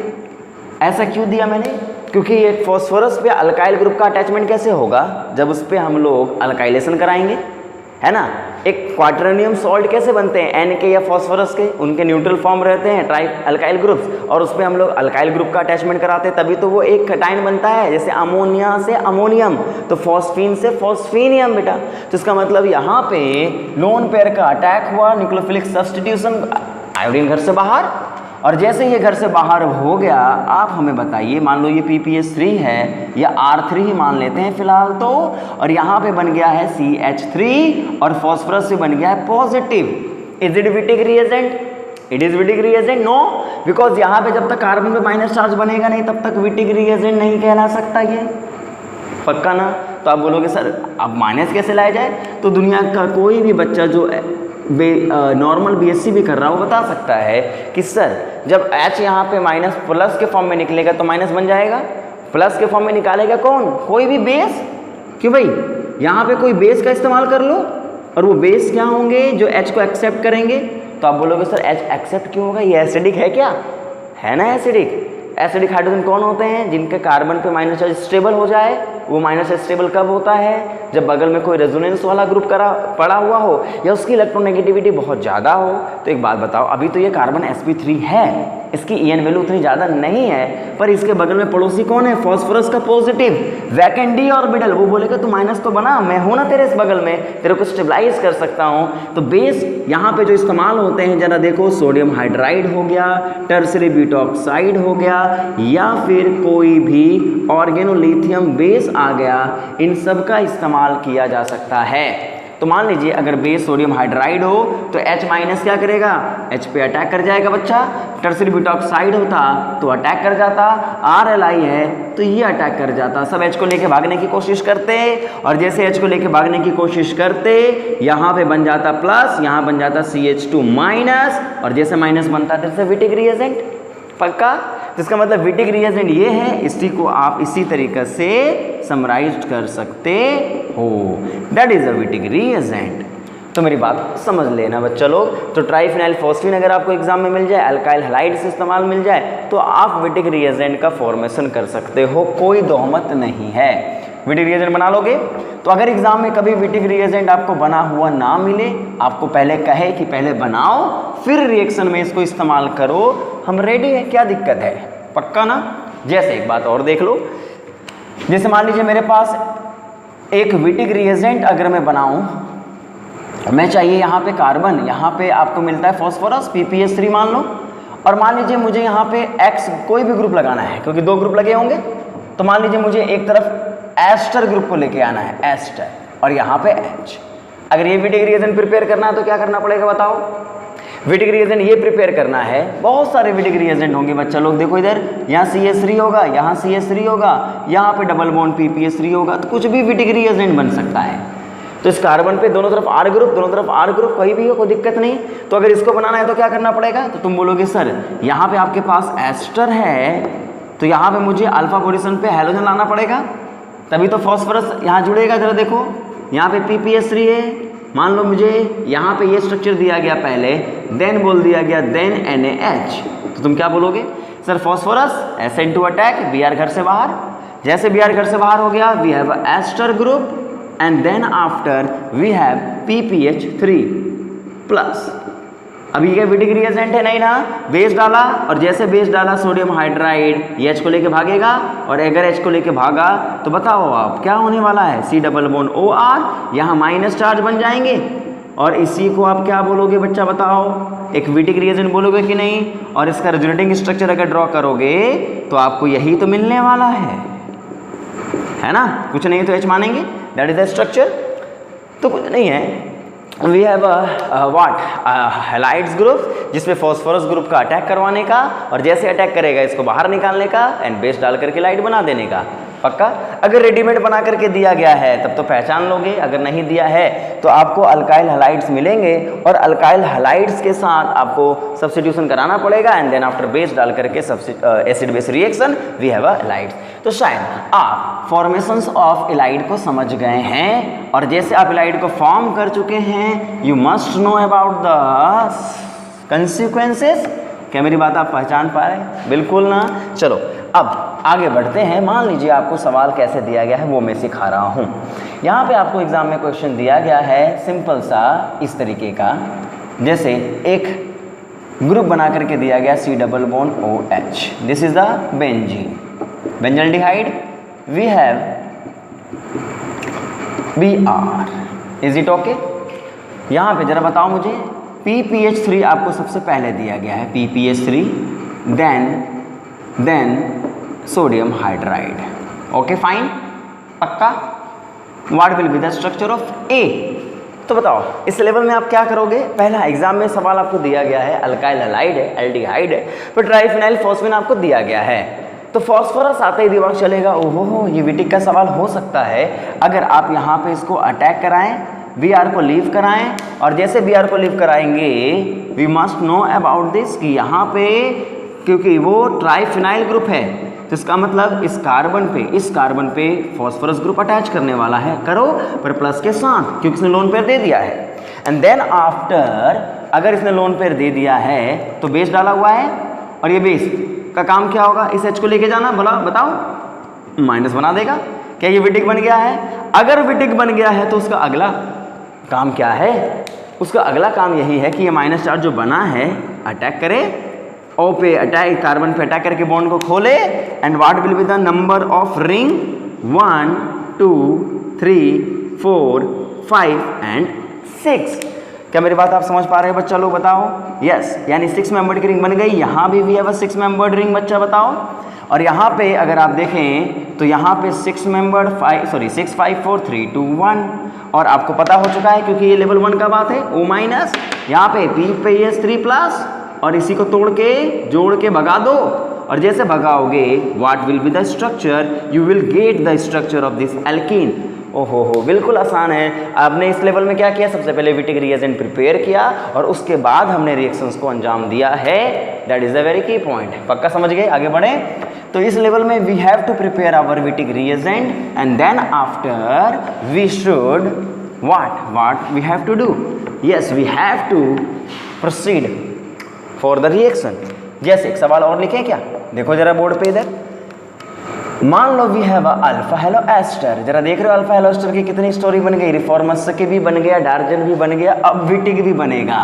ऐसा क्यों दिया मैंने? क्योंकि ये फॉस्फोरस पे अल्काइल ग्रुप का अटैचमेंट कैसे होगा, जब उस पर हम लोग अल्काइलेशन कराएंगे, है ना। एक क्वाटर्नियम सॉल्ट कैसे बनते हैं, N के या फॉस्फोरस के, उनके न्यूट्रल फॉर्म रहते हैं ट्राई अल्काइल ग्रुप्स, और उस पर हम लोग अल्काइल ग्रुप का अटैचमेंट कराते हैं, तभी तो वो एक कटायन बनता है। जैसे अमोनिया से अमोनियम तो फॉस्फीन से फॉस्फीनियम बेटा। तो इसका मतलब यहाँ पे लोन पेयर का अटैक हुआ, न्यूक्लियोफिलिक सब्स्टिट्यूशन, आयोडीन घर से बाहर, और जैसे ये घर से बाहर हो गया, आप हमें बताइए, मान लो ये PPH3 है या R3 ही मान लेते हैं फिलहाल तो, और यहाँ पे बन गया है CH3 और फॉस्फोरस से बन गया है positive. Is it Wittig reagent? It is Wittig reagent? No, because यहाँ पे जब तक कार्बन पे माइनस चार्ज बनेगा नहीं तब तक विटिक रिएजेंट नहीं कहला सकता ये। पक्का ना? तो आप बोलोगे सर अब माइनस कैसे लाया जाए? तो दुनिया का कोई भी बच्चा जो नॉर्मल BSc भी कर रहा है वो बता सकता है कि सर जब H यहाँ पे माइनस प्लस के फॉर्म में निकलेगा तो माइनस बन जाएगा, प्लस के फॉर्म में निकालेगा कौन? कोई भी बेस। क्यों भाई, यहाँ पे कोई बेस का इस्तेमाल कर लो, और वो बेस क्या होंगे जो H को एक्सेप्ट करेंगे। तो आप बोलोगे सर H एक्सेप्ट क्यों होगा, ये एसिडिक है क्या? है ना एसिडिक। एसिडिक हाइड्रोजन कौन होते हैं? जिनके कार्बन पे माइनस चार्ज स्टेबल हो जाए। वो माइनस स्टेबल कब होता है? जब बगल में कोई रेजोनेंस वाला ग्रुप पड़ा हुआ हो या उसकी इलेक्ट्रोनेगेटिविटी बहुत ज़्यादा हो। तो एक बात बताओ, अभी तो ये कार्बन sp3 है, इसकी EN वैल्यू उतनी ज़्यादा नहीं है, पर इसके बगल में पड़ोसी कौन है, फॉस्फोरस का पॉजिटिव वैकेंट डी ऑर्बिटल, वो बोलेगा तू माइनस तो बना, मैं हूं ना तेरे इस बगल में, तेरे को स्टेबलाइज कर सकता हूं। तो बेस यहाँ पे जो इस्तेमाल होते हैं जरा देखो, सोडियम हाइड्राइड हो गया, टर्सरी ब्यूटॉक्साइड हो गया, या फिर कोई भी ऑर्गेनोलिथियम बेस आ गया, इन सब का इस्तेमाल किया जा सकता है। तो मान लीजिए अगर बेस सोडियम हाइड्राइड हो तो H माइनस क्या करेगा, H पे अटैक कर जाएगा बच्चा। टर्सरी ब्यूटॉक्साइड होता तो अटैक कर जाता, RLI है तो ये अटैक कर जाता, सब H को लेके भागने की कोशिश करते, और जैसे H को लेके भागने की कोशिश करते यहाँ पे बन जाता प्लस, यहाँ बन जाता CH2 माइनस, और जैसे माइनस बनता है जैसे विटिक रिएजेंट, पक्का। तो इसका मतलब विटिक रिएजेंट ये है, इसी को आप इसी तरीके से समराइज कर सकते हो, that is a Wittig reagent. तो मेरी बात समझ लेना बच्चा लोग। तो ट्राइफिनाइल फॉस्फीन अगर आपको एग्जाम में मिल जाए, अल्काइल हैलाइड से इस्तेमाल मिल जाए, तो आप विटिक रिएजेंट का फॉर्मेशन कर सकते हो, कोई दोहमत नहीं है, विटिक रिएजेंट बना लोगे। तो अगर एग्जाम में कभी विटिक रिएजेंट आपको बना हुआ ना मिले, आपको पहले कहे कि पहले बनाओ फिर रिएक्शन में इसको इस्तेमाल करो, हम रेडी है, क्या दिक्कत है, पक्का ना। जैसे एक बात और देख लो, जैसे मान लीजिए मेरे पास एक विटिक रिएजेंट अगर मैं बनाऊं, मैं चाहिए यहाँ पे कार्बन, यहाँ पे आपको मिलता है फॉस्फोरस PPS3 मान लो, और मान लीजिए मुझे यहाँ पे X कोई भी ग्रुप लगाना है, क्योंकि 2 ग्रुप लगे होंगे, तो मान लीजिए मुझे एक तरफ एस्टर ग्रुप को लेके आना है, एस्टर, और यहाँ पे H। अगर ये विटिक रिएजेंट प्रिपेयर करना है तो क्या करना पड़ेगा बताओ, विटिक रिएजेंट ये प्रिपेयर करना है, बहुत सारे विटिक रिएजेंट होंगे बच्चा लोग, देखो इधर यहाँ CH3 होगा, यहाँ CH3 होगा, यहाँ पे डबल बॉन्ड PPS3 होगा, तो कुछ भी विटिक रिएजेंट बन सकता है। तो इस कार्बन पे दोनों तरफ R ग्रुप, दोनों तरफ R ग्रुप, कोई भी हो कोई दिक्कत नहीं। तो अगर इसको बनाना है तो क्या करना पड़ेगा, तो तुम बोलोगे सर यहाँ पे आपके पास एस्टर है, तो यहाँ पे मुझे अल्फा पोजीशन पे हैलोजन लाना पड़ेगा, तभी तो फॉस्फोरस यहाँ जुड़ेगा। जरा देखो यहाँ पे PPS3 है, मान लो मुझे यहाँ पे ये स्ट्रक्चर दिया गया पहले, देन बोल दिया गया देन NaH, तो तुम क्या बोलोगे, sir phosphorus SN2 attack, Br घर से बाहर, जैसे Br घर से बाहर हो गया, we have ester group, and then after we have PPH3 plus. अभी ये विटिक रिएजेंट है नहीं ना, बेस डाला, और जैसे बेस डाला सोडियम हाइड्राइड, ये H को लेके भागेगा, और अगर H को लेके भागा तो बताओ आप क्या होने वाला है, C डबल बॉन्ड OR, यहाँ माइनस चार्ज बन जाएंगे, और इसी को आप क्या बोलोगे बच्चा बताओ, एक विटिक रिएजेंट बोलोगे कि नहीं। और इसका रिजल्टिंग स्ट्रक्चर अगर ड्रॉ करोगे तो आपको यही तो मिलने वाला है ना, कुछ नहीं तो H मानेंगे, दैट इज द स्ट्रक्चर। तो कुछ नहीं है, we have what halides group, जिसमें फॉस्फोरस ग्रुप का अटैक करवाने का, और जैसे अटैक करेगा इसको बाहर निकालने का, एंड बेस डाल करके लाइट बना देने का, पक्का। अगर रेडीमेड बना करके दिया गया है तब तो पहचान लोगे, अगर नहीं दिया है तो आपको अल्काइल हैलाइड्स मिलेंगे, और अल्काइल हैलाइड्स के साथ आपको सब्स्टिट्यूशन कराना पड़ेगा, एंड देन आफ्टर बेस डाल करके acid base reaction we have halides. तो शायद आप फॉर्मेशंस ऑफ एलाइड को समझ गए हैं, और जैसे आप एलाइड को फॉर्म कर चुके हैं, you must know about the consequences. क्या मेरी बात आप पहचान पा रहे हैं, बिल्कुल ना। चलो अब आगे बढ़ते हैं। मान लीजिए आपको सवाल कैसे दिया गया है वो मैं सिखा रहा हूँ। यहाँ पे आपको एग्जाम में क्वेश्चन दिया गया है सिंपल सा इस तरीके का, जैसे एक ग्रुप बना करके दिया गया C double bond OH, this is the benzene, benzaldehyde, we have Br, is it okay. यहाँ पे जरा बताओ मुझे, PPH3 आपको सबसे पहले दिया गया है, PPH3, then sodium hydride, okay fine, पक्का। What will be the structure of A, तो बताओ इस लेवल में आप क्या करोगे। पहला एग्जाम में सवाल आपको दिया गया है, अल्काइल हैलाइड है, एल्डिहाइड है, पर ट्राइफिनाइल फॉस्फीन आपको दिया गया है, तो फॉस्फोरस आते ही दिमाग चलेगा ओहो ये विटिक का सवाल हो सकता है। अगर आप यहाँ पे इसको अटैक कराएं, Br को लीव कराएं, और जैसे Br को लीव कराएंगे we must know about this कि यहाँ पे क्योंकि वो ट्राइफिनाइल ग्रुप है, तो इसका मतलब इस कार्बन पे फॉस्फोरस ग्रुप अटैच करने वाला है, करो पर प्लस के साथ, क्योंकि इसने लोन पेयर दे दिया है। एंड देन आफ्टर अगर इसने लोन पेयर दे दिया है तो बेस डाला हुआ है, और ये बेस का काम क्या होगा, इस H को लेके जाना, बोला बताओ माइनस बना देगा। क्या ये विटिक बन गया है? अगर विटिक बन गया है तो उसका अगला काम क्या है, उसका अगला काम यही है कि ये माइनस चार्ज जो बना है अटैक करे O पे अटैक, कार्बन पे अटैक करके बॉन्ड को खोले and what will be the number of ring 1 2 3 4 5 and 6। क्या मेरी बात आप समझ पा रहे हैं बच्चा लोग? बताओ। यस, यानी 6 मेंबर्ड की रिंग बन गई। यहाँ भी we have a 6 membered ring बच्चा बताओ। और यहाँ पे अगर आप देखें तो यहाँ पे 6 मेंबर्ड 6 5 4 3 2 1 और आपको पता हो चुका है क्योंकि ये लेवल 1 का बात है। O माइनस यहाँ पे P पे ये 3 प्लस और इसी को तोड़ के जोड़ के भगा दो और जैसे भगाओगे what will be the structure, you will get the structure of this alkene. ओहो हो, बिल्कुल आसान है। आपने इस लेवल में क्या किया, सबसे पहले विटिक रिएजेंट प्रिपेयर किया और उसके बाद हमने रिएक्शंस को अंजाम दिया है। That is a very key point. पक्का समझ गए? आगे बढ़े। तो इस लेवल में we have to prepare our Wittig reagent and then after we should what we have to do, yes we have to proceed for the reaction. जैसे एक सवाल और लिखें क्या, देखो जरा बोर्ड पे इधर। मान लो we have alpha halo ester. जरा देख रहे हो अल्फा हेलो एस्टर की कितनी स्टोरी बन गई। रिफॉर्मर्स के भी बन गया, डार्जन भी बन गया, अब विटिक भी बनेगा।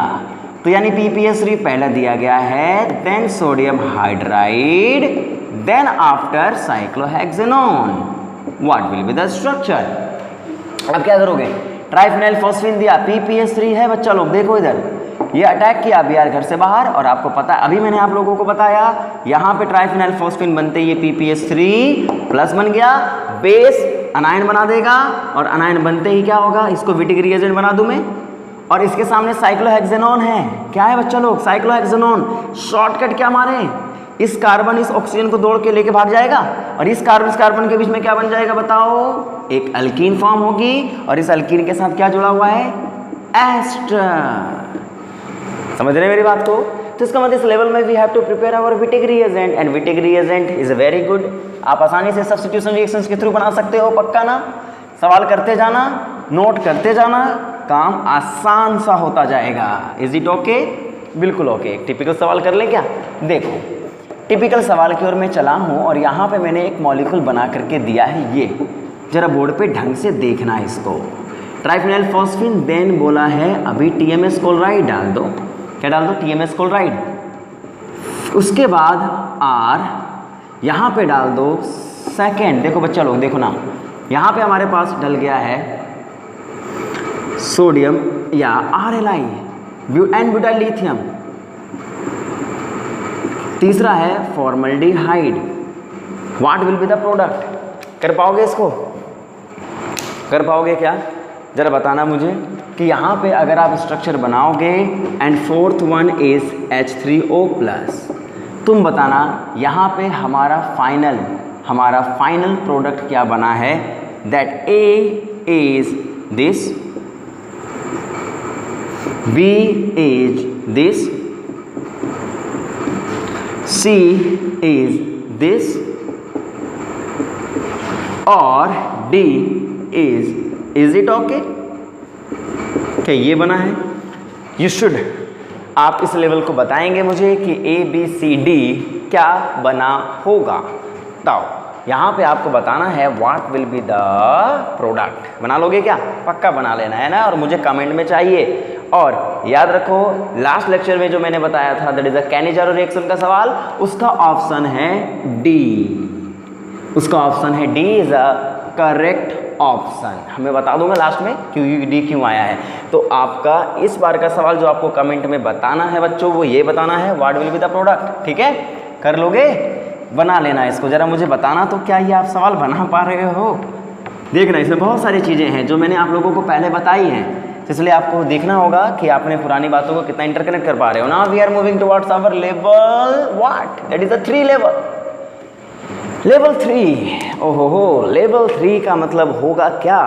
तो यानी PPS3 पहले दिया गया है, then sodium hydride, then after cyclohexanone. What will be the structure? अब क्या करोगे, ट्राइफिनाइल फॉस्फीन दिया, PPS3 है बच्चा लोग। देखो इधर ये अटैक किया Br घर से बाहर और आपको पता, अभी मैंने आप लोगों को बताया यहाँ पे ट्राइफिनाइल फॉस्फीन बनते ये PPS3 प्लस बन गया, बेस अनायन बना देगा और अनायन बनते ही क्या होगा, इसको विटिक रिएजेंट बना दूं मैं। और इसके सामने साइक्लोहेक्सेनोन है। क्या है बच्चा लोग? साइक्लोहेक्सेनोन। शॉर्टकट क्या मारे, इस कार्बन इस ऑक्सीजन को दौड़ के लेके भाग जाएगा और इस कार्बन के बीच में क्या बन जाएगा बताओ, एक अल्कीन फॉर्म होगी और इस अल्कीन के साथ क्या जुड़ा हुआ है, एस्टर। समझ रहे मेरी बात को? तो इसका मतलब इस लेवल में we have to prepare our Wittig reagent and Wittig reagent is very good. आप आसानी से सब्स्टिट्यूशन रिएक्शंस के थ्रू बना सकते हो। पक्का ना? सवाल करते जाना, नोट करते जाना, काम आसान सा होता जाएगा। Is it okay? बिल्कुल ओके। एक टिपिकल सवाल कर लें क्या? देखो टिपिकल सवाल की ओर मैं चला हूँ और यहाँ पे मैंने एक मॉलिक्यूल बना करके दिया है। ये जरा बोर्ड पे ढंग से देखना है इसको। ट्राइफिनाइल फॉस्फीन, देन बोला है अभी TMS क्लोराइड डाल दो। क्या डाल दो? TMS chloride. उसके बाद R यहाँ पे डाल दो सेकेंड। देखो बच्चा लोग देखो ना, यहाँ पे हमारे पास डल गया है सोडियम या RLi एंड ब्यूटाइल लिथियम। तीसरा है formaldehyde. What will be the product? कर पाओगे इसको? कर पाओगे क्या? जरा बताना मुझे कि यहाँ पे अगर आप स्ट्रक्चर बनाओगे and fourth one is H3O+, तुम बताना यहाँ पे हमारा फाइनल प्रोडक्ट क्या बना है। That A is this, B is this, C is this और D इज इट ओके? क्या ये बना है? यू शुड, आप इस लेवल को बताएंगे मुझे कि ABCD क्या बना होगा। बताओ, यहाँ पे आपको बताना है what will be the product. बना लोगे क्या? पक्का बना लेना है ना, और मुझे कमेंट में चाहिए। और याद रखो लास्ट लेक्चर में जो मैंने बताया था that is a Cannizzaro reaction का सवाल, उसका ऑप्शन है डी। उसका ऑप्शन है D is a correct option. हमें बता दूंगा लास्ट में क्यों डी क्यों आया है। तो आपका इस बार का सवाल जो आपको कमेंट में बताना है बच्चों, वो ये बताना है what will be the product. ठीक है, कर लोगे? बना लेना इसको, जरा मुझे बताना तो क्या ये आप सवाल बना पा रहे हो। देखना इसमें बहुत सारी चीज़ें हैं जो मैंने आप लोगों को पहले बताई हैं, इसलिए आपको देखना होगा कि आपने पुरानी बातों को कितना इंटरकनेक्ट कर पा रहे हो ना। We are moving towards our level what, that is the 3 level. Level 3, ओहो हो, लेवल 3 का मतलब होगा क्या?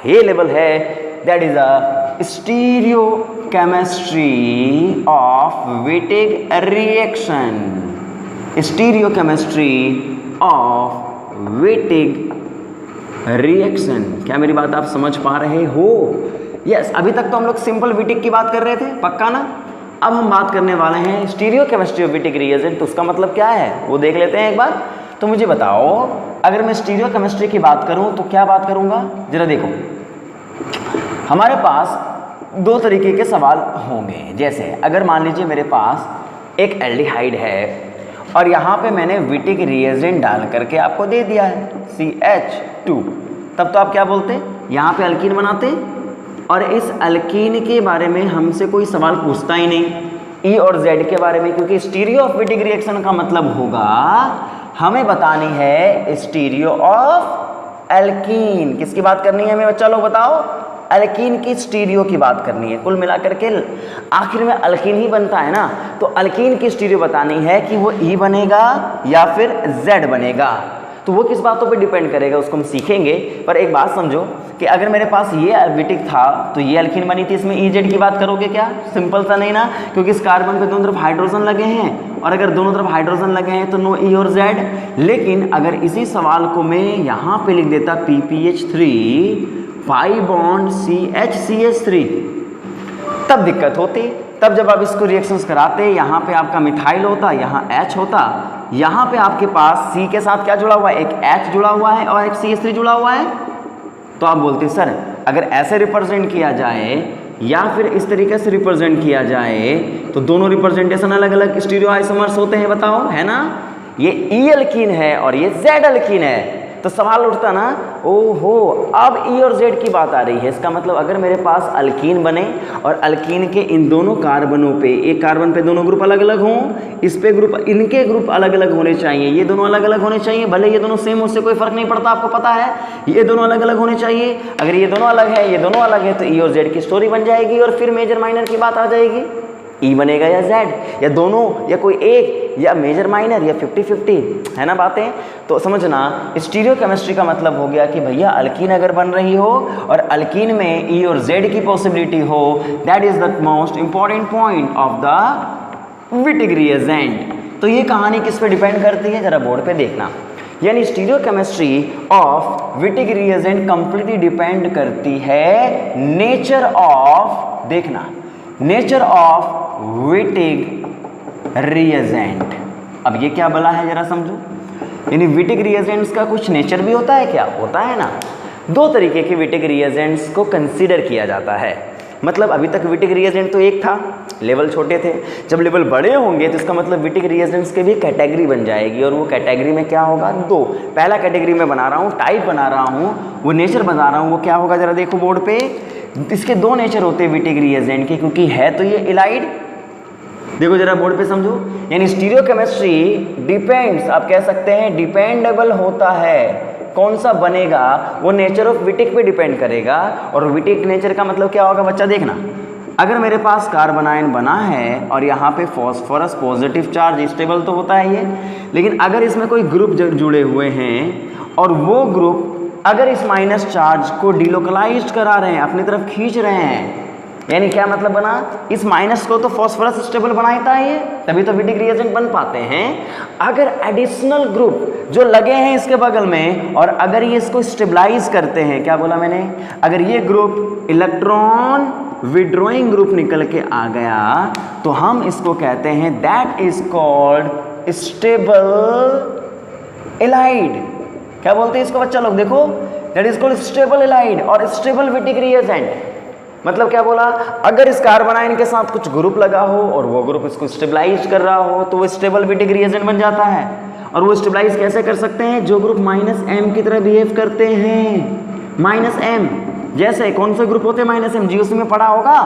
ये लेवल है that is a stereo chemistry of Wittig reaction. Stereo chemistry of Wittig reaction. क्या मेरी बात आप समझ पा रहे हो? यस, अभी तक तो हम लोग सिंपल विटिक की बात कर रहे थे, पक्का ना? अब हम बात करने वाले हैं stereo chemistry of Wittig reagent. तो उसका मतलब क्या है वो देख लेते हैं एक बार। तो मुझे बताओ, अगर मैं स्टीरियो केमिस्ट्री की बात करूं तो क्या बात करूंगा? जरा देखो, हमारे पास 2 तरीके के सवाल होंगे। जैसे अगर मान लीजिए मेरे पास एक एल्डिहाइड है और यहाँ पे मैंने विटिक रिएजेंट डाल करके आपको दे दिया है CH2, तब तो आप क्या बोलते, यहाँ पे अल्कीन बनाते। और इस अल्कीन के बारे में हमसे कोई सवाल पूछता ही नहीं E और Z के बारे में, क्योंकि स्टीरियो ऑफ विटिक रिएक्शन का मतलब होगा हमें बतानी है स्टीरियो ऑफ एल्कीन। किसकी बात करनी है हमें बच्चा लोग बताओ, अल्कीन की स्टीरियो की बात करनी है। कुल मिलाकर के आखिर में अल्कीन ही बनता है ना, तो अल्कीन की स्टीरियो बतानी है कि वो E बनेगा या फिर Z बनेगा। तो वो किस बातों पे डिपेंड करेगा उसको हम सीखेंगे। पर एक बात समझो कि अगर मेरे पास ये विटिक था तो ये अल्कीन बनी थी, इसमें EZ की बात करोगे क्या, सिंपल सा नहीं ना, क्योंकि इस कार्बन पे दोनों तरफ हाइड्रोजन लगे हैं और अगर दोनों तरफ हाइड्रोजन लगे हैं तो नो E और Z। लेकिन अगर इसी सवाल को मैं यहाँ पे लिख देता PPH3 पाई बॉन्ड CH3, तब दिक्कत होती। तब जब आप इसको रिएक्शंस कराते, यहाँ पे आपका मिथाइल होता, यहाँ H होता, यहाँ पे आपके पास C के साथ क्या जुड़ा हुआ है, एक H जुड़ा हुआ है और एक CH3 जुड़ा हुआ है। तो आप बोलते सर अगर ऐसे रिप्रेजेंट किया जाए या फिर इस तरीके से रिप्रेजेंट किया जाए तो दोनों रिप्रेजेंटेशन अलग अलग स्टीरियो आइसोमर्स होते हैं, बताओ, है ना। ये E अल्कीन है और ये Z अल्कीन है, तो सवाल उठता ना, ओहो अब E और Z की बात आ रही है। इसका मतलब अगर मेरे पास अल्कीन बने और अल्कीन के इन दोनों कार्बनों पे, एक कार्बन पे दोनों ग्रुप अलग अलग हों, इस पे ग्रुप, इनके ग्रुप अलग अलग होने चाहिए, ये दोनों अलग अलग होने चाहिए, भले ये दोनों सेम, उससे कोई फर्क नहीं पड़ता, आपको पता है, ये दोनों अलग अलग होने चाहिए। अगर ये दोनों अलग है, ये दोनों अलग है, तो E और Z की स्टोरी बन जाएगी और फिर मेजर माइनर की बात आ जाएगी, E बनेगा या Z, या दोनों, या कोई एक, या मेजर माइनर, या 50-50, है ना बातें। तो समझना स्टीरियो केमिस्ट्री का मतलब हो गया कि भैया अल्कीन अगर बन रही हो और अल्कीन में E और Z की पॉसिबिलिटी हो, that is the most important point of the Wittig reagent. तो ये कहानी किस पे डिपेंड करती है, जरा बोर्ड पे देखना। यानी stereo chemistry of Wittig reagent completely depend करती है नेचर ऑफ, देखना, नेचर ऑफ विटिक रिएजेंट। अब ये क्या बला है जरा समझो, यानी विटिक रिएजेंट्स का कुछ नेचर भी होता है, क्या होता है ना। दो तरीके के विटिक रिएजेंट्स को कंसीडर किया जाता है। मतलब अभी तक विटिक रिएजेंट तो एक था, लेवल छोटे थे, जब लेवल बड़े होंगे तो इसका मतलब विटिक रिएजेंट्स के भी कैटेगरी बन जाएगी, और वो कैटेगरी में क्या होगा, दो। पहला कैटेगरी में बना रहा हूँ, टाइप बना रहा हूँ, वो नेचर बता रहा हूँ, वो क्या होगा जरा देखो बोर्ड पे। इसके दो नेचर होते हैं विटिक रिएजेंट के, क्योंकि है तो ये इलाइड, देखो जरा बोर्ड पे समझो। यानी स्टीरियो केमिस्ट्री डिपेंड्स, आप कह सकते हैं डिपेंडेबल होता है, कौन सा बनेगा वो नेचर ऑफ विटिक पे डिपेंड करेगा। और विटिक नेचर का मतलब क्या होगा बच्चा, देखना, अगर मेरे पास कार्बन आयन बना है और यहाँ पे फॉस्फोरस पॉजिटिव चार्ज, स्टेबल तो होता है ये, लेकिन अगर इसमें कोई ग्रुप जुड़े हुए हैं और वो ग्रुप अगर इस माइनस चार्ज को डिलोकलाइज करा रहे हैं, अपनी तरफ खींच रहे हैं, यानी क्या मतलब बना, इस माइनस को तो फॉस्फोरस स्टेबल बनाता है ये, तभी तो विटिक रिएजेंट बन पाते हैं। अगर एडिशनल ग्रुप जो लगे हैं इसके बगल में और अगर ये इसको स्टेबलाइज करते हैं, क्या बोला मैंने, अगर ये ग्रुप इलेक्ट्रॉन विड्रॉइंग ग्रुप निकल के आ गया तो हम इसको कहते हैं that is called stable allied. क्या बोलते हैं इसको बच्चा लोग, देखो, that is called stable allied और स्टेबल विटिक रिएजेंट। मतलब क्या बोला, अगर इस कार्बन आयन के साथ कुछ ग्रुप लगा हो और वो ग्रुप इसको स्टेबलाइज कर रहा हो तो वो स्टेबल विटिक रिएजेंट बन जाता है। और वो स्टेबलाइज कैसे कर सकते हैं, जो ग्रुप -M की तरह बिहेव करते हैं, -M, जैसे कौन से ग्रुप होते हैं -M, जीओसी में पढ़ा होगा,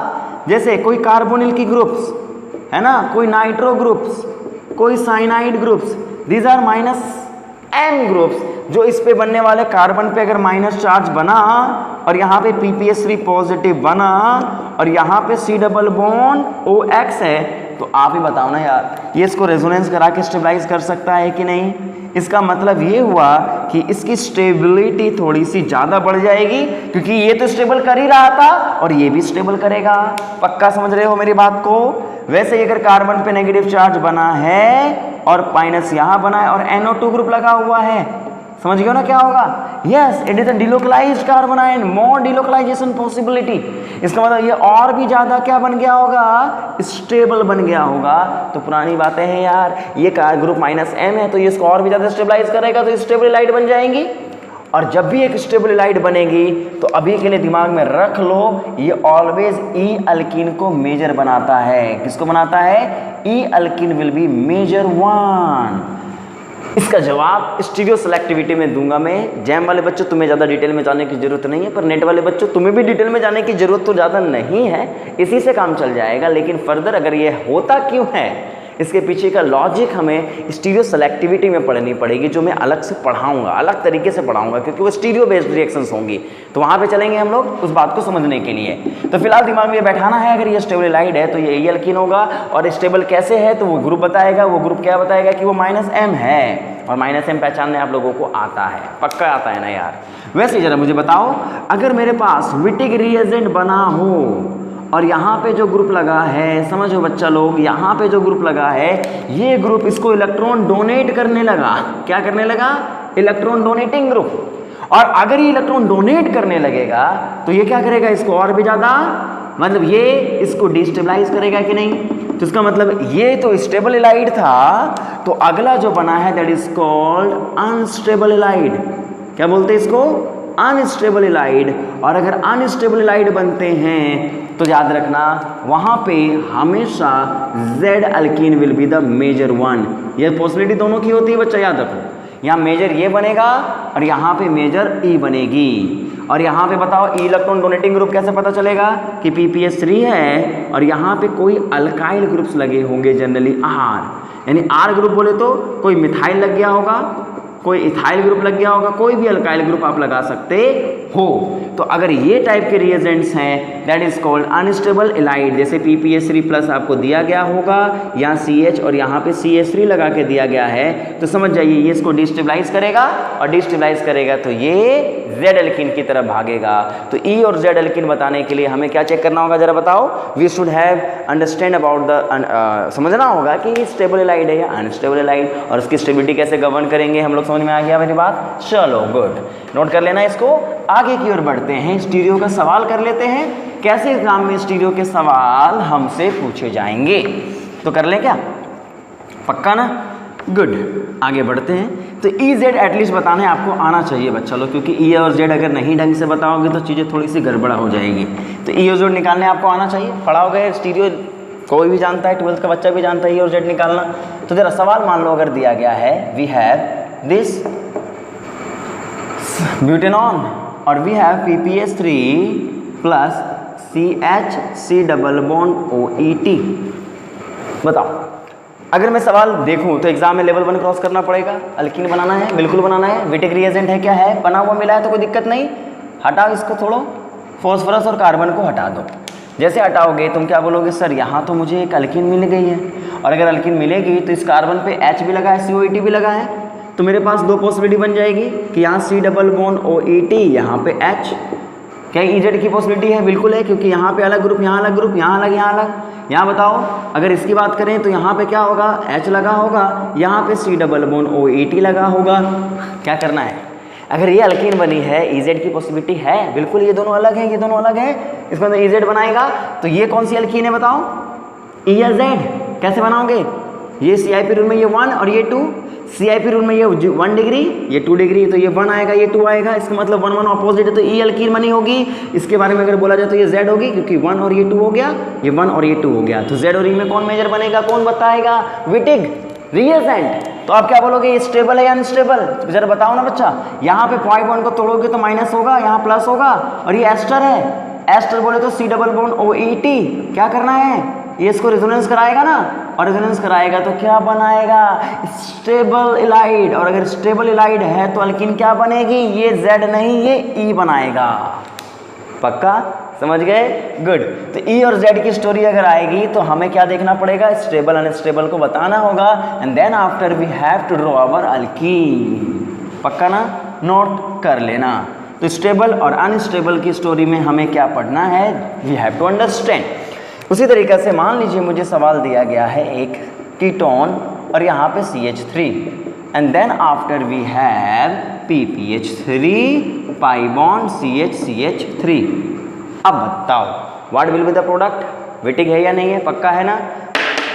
जैसे कोई कार्बोनिल की ग्रुप्स है ना, कोई नाइट्रो ग्रुप्स, कोई cyanide groups, these are -M groups. जो इस पे बनने वाले कार्बन पे अगर माइनस चार्ज बना और यहाँ पे PPH3 पॉजिटिव बना और यहाँ पे C डबल बॉन्ड OX है, तो आप ही बताओ ना यार, ये इसको रेजोनेंस करा के स्टेबलाइज कर सकता है कि नहीं। इसका मतलब ये हुआ कि इसकी स्टेबिलिटी थोड़ी सी ज़्यादा बढ़ जाएगी, क्योंकि ये तो स्टेबल कर ही रहा था और ये भी स्टेबल करेगा। पक्का समझ रहे हो मेरी बात को। वैसे ही अगर कार्बन पे नेगेटिव चार्ज बना है और माइनस यहाँ बना है और NO2 ग्रुप लगा हुआ है, समझ गए ना क्या होगा, yes, it is a delocalised carbanion, more delocalisation possibility. इसका मतलब ये और भी ज्यादा क्या बन गया होगा, स्टेबल बन गया होगा। तो पुरानी बातें हैं यार, ये ग्रुप -M है तो ये इसको और भी ज्यादा स्टेबलाइज करेगा तो स्टेबल एलाइड बन जाएंगी। और जब भी एक स्टेबल इलाइड बनेगी तो अभी के लिए दिमाग में रख लो, ये ऑलवेज ई अल्कीन को मेजर बनाता है। किसको बनाता है? ई अल्कीन विल बी मेजर 1। इसका जवाब स्टीरियो सेलेक्टिविटी में दूंगा मैं। जैम वाले बच्चों तुम्हें ज़्यादा डिटेल में जाने की जरूरत नहीं है, पर नेट वाले बच्चों तुम्हें भी डिटेल में जाने की जरूरत तो ज़्यादा नहीं है, इसी से काम चल जाएगा। लेकिन फर्दर अगर ये होता क्यों है, इसके पीछे का लॉजिक हमें स्टीरियो सेलेक्टिविटी में पढ़नी पड़ेगी, जो मैं अलग से पढ़ाऊंगा, अलग तरीके से पढ़ाऊंगा, क्योंकि वो स्टीरियो बेस्ड रिएक्शंस होंगी। तो वहाँ पे चलेंगे हम लोग उस बात को समझने के लिए। तो फिलहाल दिमाग में ये बैठाना है, अगर ये स्टेबल इलाइड है तो ये ई अल्कीन होगा, और स्टेबल कैसे है तो वो ग्रुप बताएगा। वो ग्रुप क्या बताएगा कि वो -M है, और -M पहचानने आप लोगों को आता है, पक्का आता है ना यार। वैसे जरा मुझे बताओ, अगर मेरे पास विटिग रिएजेंट बना हो और यहाँ पे जो ग्रुप लगा है, समझो बच्चा लोग, यहाँ पे जो ग्रुप लगा है, ये ग्रुप इसको इलेक्ट्रॉन डोनेट करने लगा। क्या करने लगा? Electron donating group. और अगर ये इलेक्ट्रॉन डोनेट करने लगेगा तो ये क्या करेगा? इसको और भी ज़्यादा, मतलब ये इसको डिस्टेबलाइज करेगा कि नहीं? तो इसका मतलब ये तो स्टेबल इलाइड था, तो अगला जो बना है that is called unstable Allied. क्या बोलते हैं इसको? Unstable Allied. और अगर अनस्टेबल इलाइड बनते हैं तो याद रखना, वहाँ पे हमेशा Z alkene will be the major 1। ये पॉसिबिलिटी दोनों की होती है बच्चा, याद रखो। यहाँ मेजर ये बनेगा और यहाँ पे मेजर E बनेगी। और यहाँ पे बताओ ई इलेक्ट्रॉन डोनेटिंग ग्रुप कैसे पता चलेगा कि PPS3 है, और यहाँ पे कोई अल्काइल ग्रुप्स लगे होंगे, जनरली R, यानी R ग्रुप बोले तो कोई मिथाइल लग गया होगा, कोई इथाइल ग्रुप लग गया होगा, कोई भी अल्काइल ग्रुप आप लगा सकते हो। तो अगर ये टाइप के रिएजेंट्स हैं that is called unstable Allied. जैसे PPS3 प्लस आपको दिया गया होगा, यहाँ CH और यहाँ पे CH3 लगा के दिया गया है, तो समझ जाइए ये इसको डिस्टेबलाइज करेगा, और डिस्टेबलाइज करेगा तो ये Z अल्कीन की तरफ भागेगा। तो E और Z अल्कीन बताने के लिए हमें क्या चेक करना होगा, जरा बताओ। We should have understand about the, समझना होगा कि स्टेबल इलाइड है या अनस्टेबल इलाइड, और उसकी स्टेबिलिटी कैसे गवर्न करेंगे हम लोग। समझ में आ गया मेरी बात? चलो गुड, नोट कर लेना इसको। आगे की ओर बढ़ते हैं, स्टीरियो का सवाल कर लेते हैं। कैसे एग्जाम में स्टीरियो के सवाल हमसे पूछे जाएंगे, तो कर लें क्या? पक्का ना? गुड, आगे बढ़ते हैं। तो EZ एटलीस्ट बताने आपको आना चाहिए बच्चा लोग, क्योंकि E और Z अगर नहीं ढंग से बताओगे तो चीज़ें थोड़ी सी गड़बड़ा हो जाएगी। तो E और Z निकालने आपको आना चाहिए। पढ़ाओगे स्टीरियो, कोई भी जानता है, 12th का बच्चा भी जानता है E और Z निकालना। तो जरा सवाल मान लो अगर दिया गया है, वी हैव दिस ब्यूटेनॉन और we have PPS3 plus CH double bond OET। बताओ, अगर मैं सवाल देखूं तो एग्जाम में लेवल 1 क्रॉस करना पड़ेगा। अल्कीन बनाना है, बिल्कुल बनाना है। विटिक रिएजेंट है, क्या है, बना हुआ मिला है, तो कोई दिक्कत नहीं। हटाओ इसको, थोड़ा फॉस्फोरस और कार्बन को हटा दो। जैसे हटाओगे तुम क्या बोलोगे, सर यहाँ तो मुझे एक अल्कीन मिल गई है, और अगर अल्कीन मिलेगी तो इस कार्बन पे H भी लगा है, COET भी लगा है, तो मेरे पास दो पॉसिबिलिटी बन जाएगी कि यहाँ C डबल बॉन्ड OET, यहाँ पे H। क्या EZ की पॉसिबिलिटी है? बिल्कुल है, क्योंकि यहाँ पे अलग ग्रुप, यहाँ अलग ग्रुप, यहाँ अलग, यहाँ अलग। यहाँ बताओ, अगर इसकी बात करें तो यहाँ पे क्या होगा, H लगा होगा, यहाँ पे C डबल बॉन्ड OET लगा होगा। क्या करना है? अगर ये अल्कीन बनी है, EZ की पॉसिबिलिटी है, बिल्कुल ये दोनों अलग हैं, ये दोनों अलग हैं, इसमें तो EZ बनाएगा, तो ये कौन सी अल्कीन है बताओ? E या Z? कैसे बनाओगे? ये CIP रूल में ये 1 और ये 2, CIP रूल में ये 1 डिग्री, ये 2 डिग्री, तो ये 1 आएगा, ये 2 आएगा, इसका मतलब 1 1 ऑपोजिट है, तो E अल्कीन बनी होगी। इसके बारे में अगर बोला जाए तो ये Z होगी, क्योंकि 1 और ये 2 हो गया, ये 1 और ये 2 हो गया, तो Z और E में कौन मेजर बनेगा, कौन बताएगा? Wittig reagent. तो आप क्या बोलोगे, ये स्टेबल है या अनस्टेबल? तो जरा बताओ ना बच्चा। यहाँ पे पॉइंट बॉन्ड को तोड़ोगे तो माइनस होगा, यहाँ प्लस होगा, और ये एस्टर है, एस्टर बोले तो C डबल बॉन्ड OET। क्या करना है, ये इसको रेजोनेंस कराएगा ना, और रेजोनेंस कराएगा तो क्या बनाएगा, स्टेबल इलाइड। और अगर स्टेबल इलाइड है तो अल्कीन क्या बनेगी, ये Z नहीं, ये E बनाएगा। पक्का समझ गए? गुड। तो E और Z की स्टोरी अगर आएगी तो हमें क्या देखना पड़ेगा, स्टेबल अनस्टेबल को बताना होगा, and then after we have to draw our alkene. पक्का ना? नोट कर लेना। तो स्टेबल और अनस्टेबल की स्टोरी में हमें क्या पढ़ना है, वी हैव टू अंडरस्टैंड। उसी तरीके से मान लीजिए मुझे सवाल दिया गया है एक कीटोन और यहाँ पे CH3, and then after we have PPH3 pi bond CH3। अब बताओ what will be the product, Wittig है या नहीं है? पक्का है ना?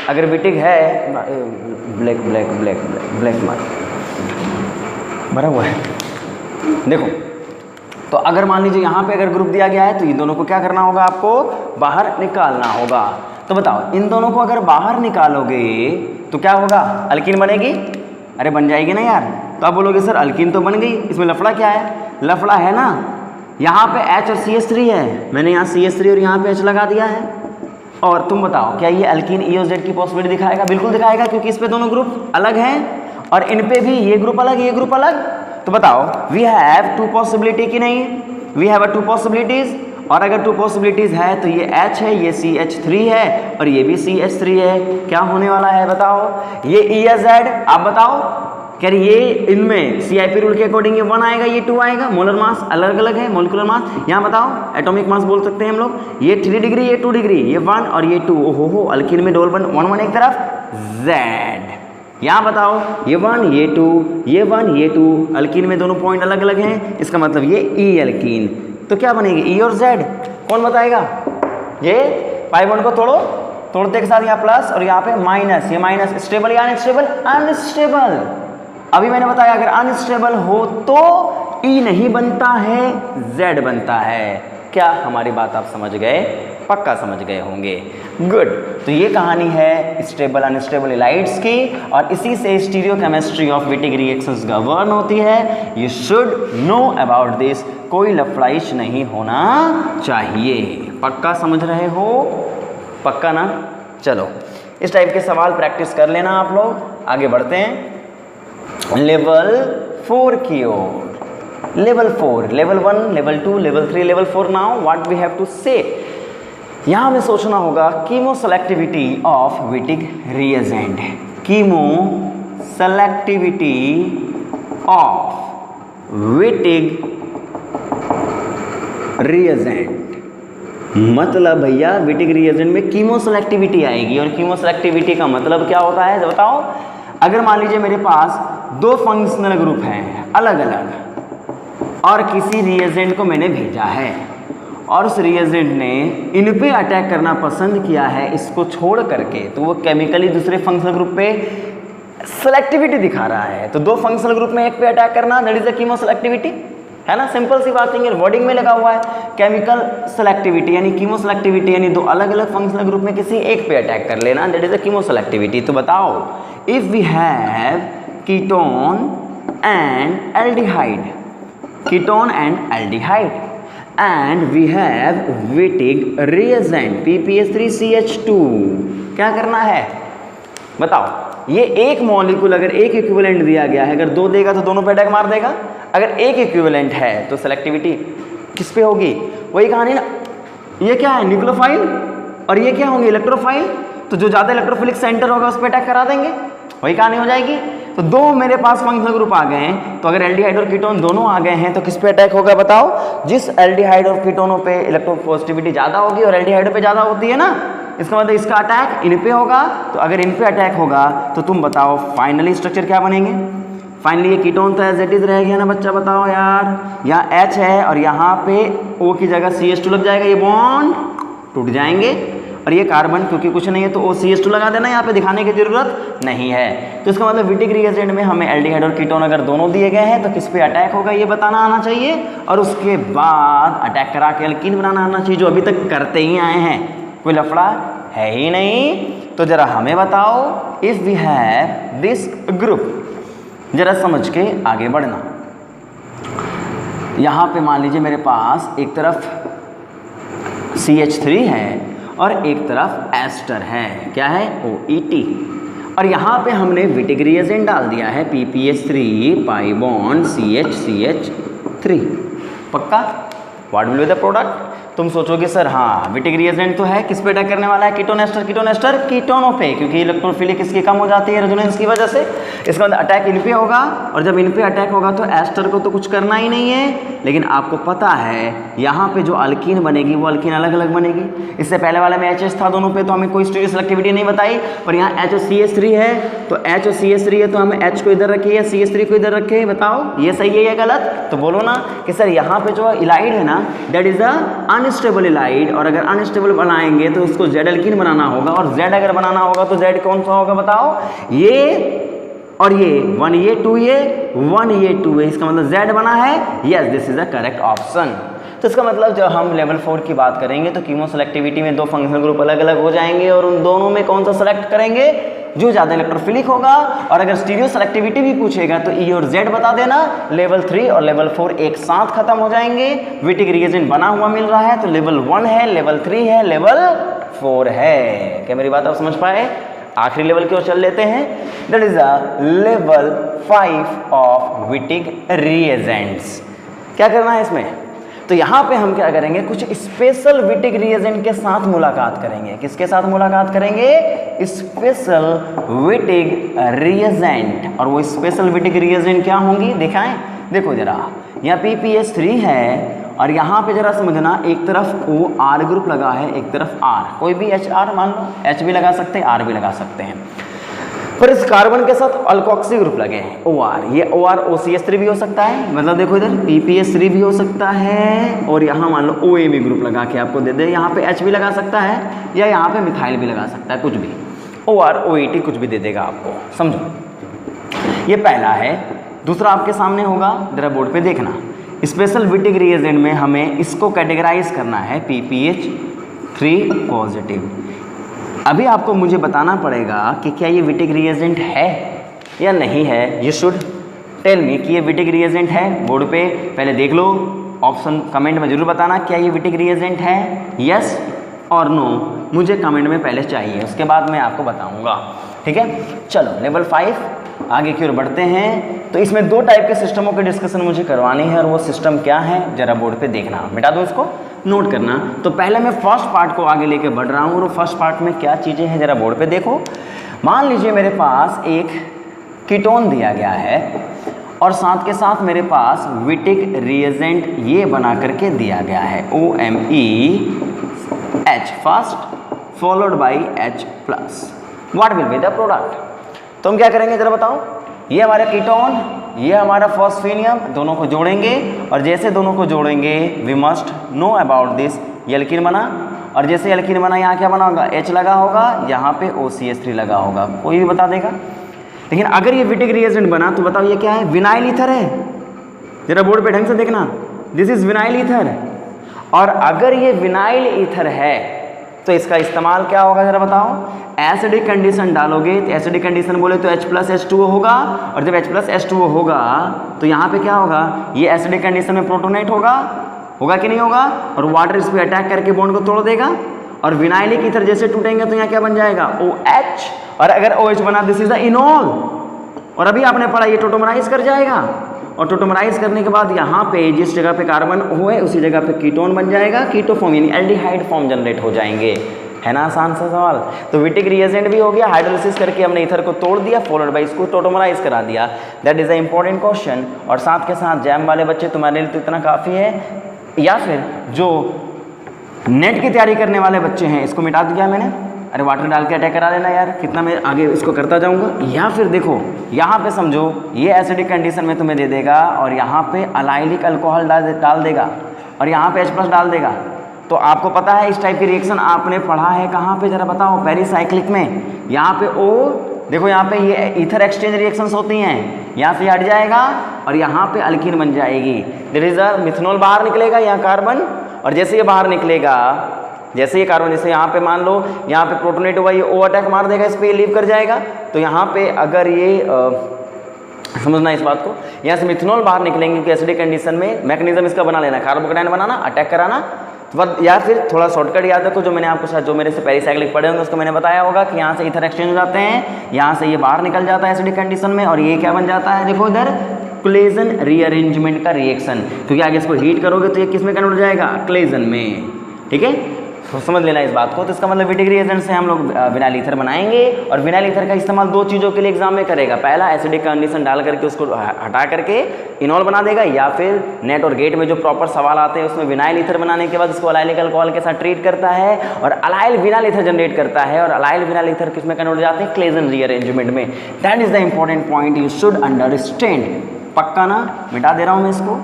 अगर विटिग है, black black black black black मार भरा हुआ है, देखो, तो अगर मान लीजिए यहाँ पे अगर ग्रुप दिया गया है तो इन दोनों को क्या करना होगा, आपको बाहर निकालना होगा। तो बताओ, इन दोनों को अगर बाहर निकालोगे तो क्या होगा, अल्कीन बनेगी? अरे बन जाएगी ना यार। तो आप बोलोगे सर अल्कीन तो बन गई, इसमें लफड़ा क्या है? लफड़ा है ना, यहाँ पे H और CH3 है, मैंने यहाँ CH3 और यहाँ पे H लगा दिया है। और तुम बताओ, क्या ये अल्कीन E और Z की पॉसिबिलिटी दिखाएगा? बिल्कुल दिखाएगा, क्योंकि इस पे दोनों ग्रुप अलग हैं और इन पे भी ये ग्रुप अलग, ये ग्रुप अलग। तो बताओ, वी हैव टू पॉसिबिलिटी कि नहीं? वी हैव टू पॉसिबिलिटीज, और अगर टू पॉसिबिलिटीज है तो ये H है, ये CH3 है और ये भी CH3 है। क्या होने वाला है बताओ? ये E या Z? आप बताओ। कह रही ये इनमें CIP रूल के अकॉर्डिंग ये 1 आएगा, ये 2 आएगा। मोलर मास अलग अलग है, मोलिकुलर मास। यहाँ बताओ, एटॉमिक मास बोल सकते हैं हम लोग। ये 3 डिग्री, ये 2 डिग्री, ये 1 और ये 2। ओहो, अल्कीन में डबल बॉन्ड 1 1 एक तरफ, Z। यहाँ बताओ, ये 1 ये 2, ये 1 ये 2, अल्कीन में दोनों पॉइंट अलग अलग हैं, इसका मतलब ये E अल्कीन। तो क्या बनेगी, E और Z? कौन बताएगा? ये पाई बॉन्ड को तोड़ो, तोड़ते के साथ यहाँ प्लस और यहाँ पे माइनस, ये माइनस। स्टेबल या अनस्टेबल? अनस्टेबल। अभी मैंने बताया अगर अनस्टेबल हो तो E नहीं बनता है, Z बनता है। क्या हमारी बात आप समझ गए? पक्का समझ गए होंगे। गुड। तो ये कहानी है स्टेबल अनस्टेबल इलाइट्स की, और इसी से stereochemistry of Wittig reactions govern होती है। You should know about this. कोई लफड़ाइश नहीं होना चाहिए। पक्का समझ रहे हो? पक्का ना? चलो, इस टाइप के सवाल प्रैक्टिस कर लेना आप लोग। आगे बढ़ते हैं लेवल 4 की ओर। Level 4, level 1, level 2, level 3, level 4। Now what we have to say, यहाँ हमें सोचना होगा chemoselectivity of Wittig reagent. Chemoselectivity of Wittig reagent. मतलब भैया विटिग रिएजेंट में कीमो सेलेक्टिविटी आएगी, और कीमो सेलेक्टिविटी का मतलब क्या होता है बताओ? अगर मान लीजिए मेरे पास 2 फंक्शनल ग्रुप हैं अलग अलग, और किसी रिएजेंट को मैंने भेजा है और उस रिएजेंट ने इन पे अटैक करना पसंद किया है इसको छोड़ करके, तो वो केमिकली दूसरे फंक्शनल ग्रुप पे सेलेक्टिविटी दिखा रहा है। तो 2 फंक्शनल ग्रुप में एक पे अटैक करना, that is the chemo selectivity, है ना? सिंपल सी बात है, वर्डिंग में लगा हुआ है। केमिकल सेलेक्टिविटी यानी कीमो सेलेक्टिविटी यानी 2 अलग अलग फंक्शनल ग्रुप में किसी एक पे अटैक कर लेना, that is the chemo selectivity. तो बताओ, if we have ketone and aldehyde, ketone and aldehyde, and we have Wittig reagent PPH3CH2, क्या करना है बताओ? ये एक मॉलिक्यूल अगर एक इक्विवेलेंट दिया गया है, अगर 2 देगा तो दोनों पे अटैक मार देगा। अगर एक इक्विवेलेंट है तो सेलेक्टिविटी किस पे होगी? वही कहानी ना, ये क्या है न्यूक्लियोफाइल और ये क्या होंगे इलेक्ट्रोफाइल। तो जो ज़्यादा इलेक्ट्रोफिलिक सेंटर होगा उस पर अटैक करा देंगे, वही कहानी हो जाएगी। तो 2 मेरे पास फंक्शनल ग्रुप आ गए हैं, तो अगर एल्डिहाइड और कीटोन दोनों आ गए हैं तो किस पे अटैक होगा बताओ? जिस एल्डिहाइड और कीटोनों पे इलेक्ट्रोपॉजिटिविटी ज़्यादा होगी और एल्डिहाइडों पे ज़्यादा होती है ना, इसका मतलब इसका अटैक इन पे होगा। तो अगर इन पे अटैक होगा तो तुम बताओ फाइनली स्ट्रक्चर क्या बनेंगे? फाइनली ये कीटोन तो एज इट इज रह गया ना बच्चा, बताओ यार। यहाँ H है और यहाँ पे O की जगह CH2 लग जाएगा, ये बॉन्ड टूट जाएंगे। और ये कार्बन क्योंकि कुछ नहीं है तो OCH2 लगा देना, यहाँ पे दिखाने की जरूरत नहीं है। तो इसका मतलब विटिग रिएजेंट में हमें एल्डिहाइड और कीटोन अगर दोनों दिए गए हैं तो किस पे अटैक होगा ये बताना आना चाहिए, और उसके बाद अटैक करा के अल्कीन बनाना आना चाहिए, जो अभी तक करते ही आए हैं। कोई लफड़ा है ही नहीं। तो जरा हमें बताओ, if we have this group, जरा समझ के आगे बढ़ना। यहाँ पे मान लीजिए मेरे पास एक तरफ CH3 है और एक तरफ एस्टर है, क्या है OET, और यहाँ पे हमने विटिग रिएजेंट डाल दिया है PPH3 पाई बॉन्ड CH3। पक्का? What will be the product? तुम सोचोगे सर हाँ विटिग रिएजेंट तो है, किस पे अटैक करने वाला है? कीटोन एस्टर, कीटोन एस्टर कीटोनों पे, क्योंकि इलेक्ट्रोफिलिक इसकी कम हो जाती है रेजोनेंस की वजह से। इसका मतलब अटैक इन पे होगा, और जब इन पे अटैक होगा तो एस्टर को तो कुछ करना ही नहीं है। लेकिन आपको पता है यहाँ पे जो अल्कीन बनेगी वो अल्कीन अलग अलग बनेगी। इससे पहले वाले में HH था दोनों पे, तो हमें कोई स्टीरियो सेलेक्टिविटी नहीं बताई, पर यहाँ H और CH3 है, तो H और CH3 है तो हमें H को इधर रखिए या CH3 को इधर रखे। बताओ ये सही है या गलत? तो बोलो ना कि सर यहाँ पे जो इलाइड है ना, that is a unstable Allied, और अगर अनस्टेबल बनाएंगे तो उसको Z अल्कीन बनाना होगा, और Z अगर बनाना होगा तो Z कौन सा होगा बताओ? ये और ये 1 ये 2 ये 1 ये 2 है, इसका मतलब Z बना है। Yes, this is the correct option. तो इसका मतलब जब हम लेवल 4 की बात करेंगे तो कीमो सेलेक्टिविटी में 2 फंक्शनल ग्रुप अलग अलग हो जाएंगे और उन दोनों में कौन सा सेलेक्ट करेंगे, जो ज़्यादा इलेक्ट्रोफिलिक होगा। और अगर स्टीरियो सेलेक्टिविटी भी पूछेगा तो E और Z बता देना। लेवल 3 और लेवल 4 एक साथ खत्म हो जाएंगे। विटिक रिएजेंट बना हुआ मिल रहा है तो लेवल 1 है, लेवल 3 है, लेवल 4 है। क्या मेरी बात आप समझ पाए? आखिरी लेवल की ओर चल लेते हैं। That is a level 5 of Wittig reagents. क्या करना है इसमें? तो यहाँ पे हम क्या करेंगे, कुछ स्पेशल विटिक रिएजेंट के साथ मुलाकात करेंगे। किसके साथ मुलाकात करेंगे? Special Wittig reagent. और वो स्पेशल विटिक रिएजेंट क्या होंगी दिखाएं? देखो जरा, यहाँ PPH3 है और यहाँ पे जरा समझना, एक तरफ OR ग्रुप लगा है, एक तरफ R, कोई भी HR मान लो, H भी लगा सकते हैं, R भी लगा सकते हैं। पर इस कार्बन के साथ अल्कोक्सी ग्रुप लगे हैं OR। ये OR OCH3 भी हो सकता है, मतलब देखो इधर PPH3 भी हो सकता है और यहाँ मान लो OAB ग्रुप लगा के आपको दे दे। यहाँ पे H भी लगा सकता है या यहाँ पे मिथाइल भी लगा सकता है, कुछ भी OR OET कुछ भी दे देगा आपको, समझो। ये पहला है। दूसरा आपके सामने होगा, जरा बोर्ड पे देखना। स्पेशल विटिक रिएजेंट में हमें इसको कैटेगराइज करना है PPH3 पॉजिटिव। अभी आपको मुझे बताना पड़ेगा कि क्या ये विटिक रिएजेंट है या नहीं है। यू शुड टेल मी कि ये विटिक रिएजेंट है। बोर्ड पे पहले देख लो, ऑप्शन कमेंट में जरूर बताना क्या ये विटिक रिएजेंट है, यस और नो। मुझे कमेंट में पहले चाहिए, उसके बाद मैं आपको बताऊंगा, ठीक है। चलो लेवल 5 आगे की ओर बढ़ते हैं। तो इसमें 2 टाइप के सिस्टमों के डिस्कशन मुझे करवानी है और वो सिस्टम क्या है जरा बोर्ड पे देखना। मिटा दो इसको, नोट करना। तो पहले मैं फर्स्ट पार्ट को आगे लेके बढ़ रहा हूँ और फर्स्ट पार्ट में क्या चीज़ें हैं जरा बोर्ड पे देखो। मान लीजिए मेरे पास एक कीटोन दिया गया है और साथ के साथ मेरे पास विटिक रिएजेंट ये बना करके दिया गया है OMeH first followed by H plus. What will be the product? तो हम क्या करेंगे जरा बताओ। ये हमारा कीटोन, ये हमारा फॉस्फेनियम, दोनों को जोड़ेंगे और जैसे दोनों को जोड़ेंगे we must know about this. ये एल्कीन बना और जैसे एल्कीन बना यहाँ क्या बना होगा, H लगा होगा, यहाँ पे OCH3 लगा होगा, कोई भी बता देगा। लेकिन अगर ये विटिक रिएजेंट बना तो बताओ ये क्या है, विनाइल ईथर है। जरा बोर्ड पे ढंग से देखना, दिस इज विनाइल ईथर। और अगर ये विनाइल ईथर है तो इसका इस्तेमाल क्या होगा जरा बताओ। एसिडिक कंडीशन डालोगे तो एसिडिक कंडीशन बोले तो H प्लस H2O होगा और जब H प्लस H2O होगा तो यहाँ पे क्या होगा, ये एसिडिक कंडीशन में प्रोटोनेट होगा कि नहीं होगा, और वाटर इस पर अटैक करके बॉन्ड को तोड़ देगा और विनाइलिक ईथर जैसे टूटेंगे तो यहाँ क्या बन जाएगा OH, और अगर OH बना दिस इज द इनोल। और अभी आपने पढ़ा ये टोटोमराइज कर जाएगा और टोटोमराइज करने के बाद यहाँ पे जिस जगह पे कार्बन हुए उसी जगह पे कीटोन बन जाएगा, कीटो फॉर्म यानी एल्डिहाइड फॉर्म जनरेट हो जाएंगे। है ना आसान सा सवाल। तो विटिक रिएजेंट भी हो गया, हाइड्रोलिसिस करके हमने ईथर को तोड़ दिया, फॉलोड बाई इसको टोटोमराइज करा दिया। That is a important question. और साथ के साथ जैम वाले बच्चे तुम्हारे लिए तो इतना काफ़ी है, या फिर जो नेट की तैयारी करने वाले बच्चे हैं इसको मिटा दिया मैंने। अरे वाटर डाल के अटैक करा लेना यार, कितना मैं आगे इसको करता जाऊंगा। या फिर देखो यहाँ पे समझो ये एसिडिक कंडीशन में तुम्हें दे देगा और यहाँ पे अलाइलिक अल्कोहल डाल देगा और यहाँ पे H प्लस डाल देगा। तो आपको पता है इस टाइप की रिएक्शन आपने पढ़ा है कहाँ पे जरा बताओ, पेरिसाइक्लिक में। यहाँ पे O देखो, यहाँ पे ये ईथर एक्सचेंज रिएक्शंस होती हैं, यहाँ से हट जाएगा और यहाँ पे अल्कीन बन जाएगी। देयर इज अ मिथनॉल बाहर निकलेगा, यहाँ कार्बन, और जैसे ये बाहर निकलेगा, जैसे ये कार्बन, जैसे यहाँ पे मान लो यहाँ पे प्रोटोनेट हुआ, ये O अटैक मार देगा, इस पे लीव कर जाएगा। तो यहाँ पे अगर ये समझना इस बात को, यहाँ से मिथनॉल बाहर निकलेंगे कि एसिडिक कंडीशन में मैकेनिज्म इसका बना लेना, कार्बोकेटायन बनाना, अटैक कराना। तो या फिर थोड़ा शॉर्टकट याद रखो, जो मैंने आपको साथ जो मेरे से पेरिसाइक्लिक पढ़े होंगे उसको मैंने बताया होगा कि यहाँ से ईथर एक्सचेंज हो जाते हैं, यहाँ से ये बाहर निकल जाता है एसिडिक कंडीशन में और ये क्या बन जाता है, देखो इधर क्लेजन रीअरेंजमेंट का रिएक्शन, क्योंकि आगे इसको हीट करोगे तो ये किस में कन्वर्ट हो जाएगा, क्लेजन में। ठीक है, तो समझ लेना इस बात को। तो इसका मतलब विटिक रिएजेंट से हम लोग विनाइल ईथर बनाएंगे और विनाइल ईथर का इस्तेमाल 2 चीज़ों के लिए एग्जाम में करेगा। पहला एसिडिक कंडीशन डाल करके उसको हटा करके इनॉल बना देगा, या फिर नेट और गेट में जो प्रॉपर सवाल आते हैं उसमें विनाइल ईथर बनाने के बाद उसको अलाइलिक अल्कोहल के साथ ट्रीट करता है और अलाइल विनाइल ईथर जनरेट करता है और अलाइल विनाइल ईथर किस में कन्वर्ट हो जाते हैं, क्लेजन रीअरेंजमेंट में। That is the important point, you should understand. पक्का ना, मिटा दे रहा हूँ मैं इसको,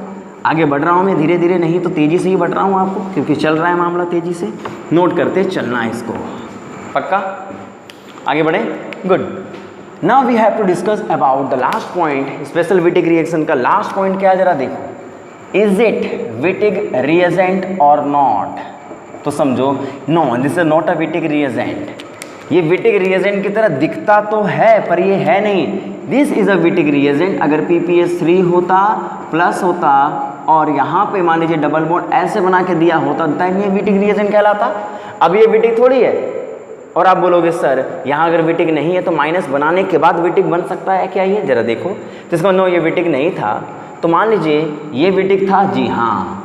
आगे बढ़ रहा हूँ मैं धीरे धीरे, नहीं तो तेज़ी से ही बढ़ रहा हूँ आपको, क्योंकि चल रहा है मामला तेज़ी से। नोट करते चलना है इसको, पक्का। आगे बढ़े, good. Now we have to discuss about the last point, special Wittig reaction का लास्ट पॉइंट क्या है जरा देखो, इज इट विटिक रिएजेंट और नॉट। तो समझो no, this is not a Wittig reagent. ये विटिक रिएजेंट की तरह दिखता तो है पर ये है नहीं। This is a Wittig reagent. अगर PPS3 होता प्लस होता और यहाँ पे मान लीजिए डबल बॉन्ड ऐसे बना के दिया होता तब ये विटिक रिएजेंट कहलाता। अब ये विटिक थोड़ी है। और आप बोलोगे सर यहाँ अगर विटिक नहीं है तो माइनस बनाने के बाद विटिक बन सकता है क्या, ये जरा देखो। तो इसका नो, ये विटिक नहीं था तो मान लीजिए ये विटिक था, जी हाँ।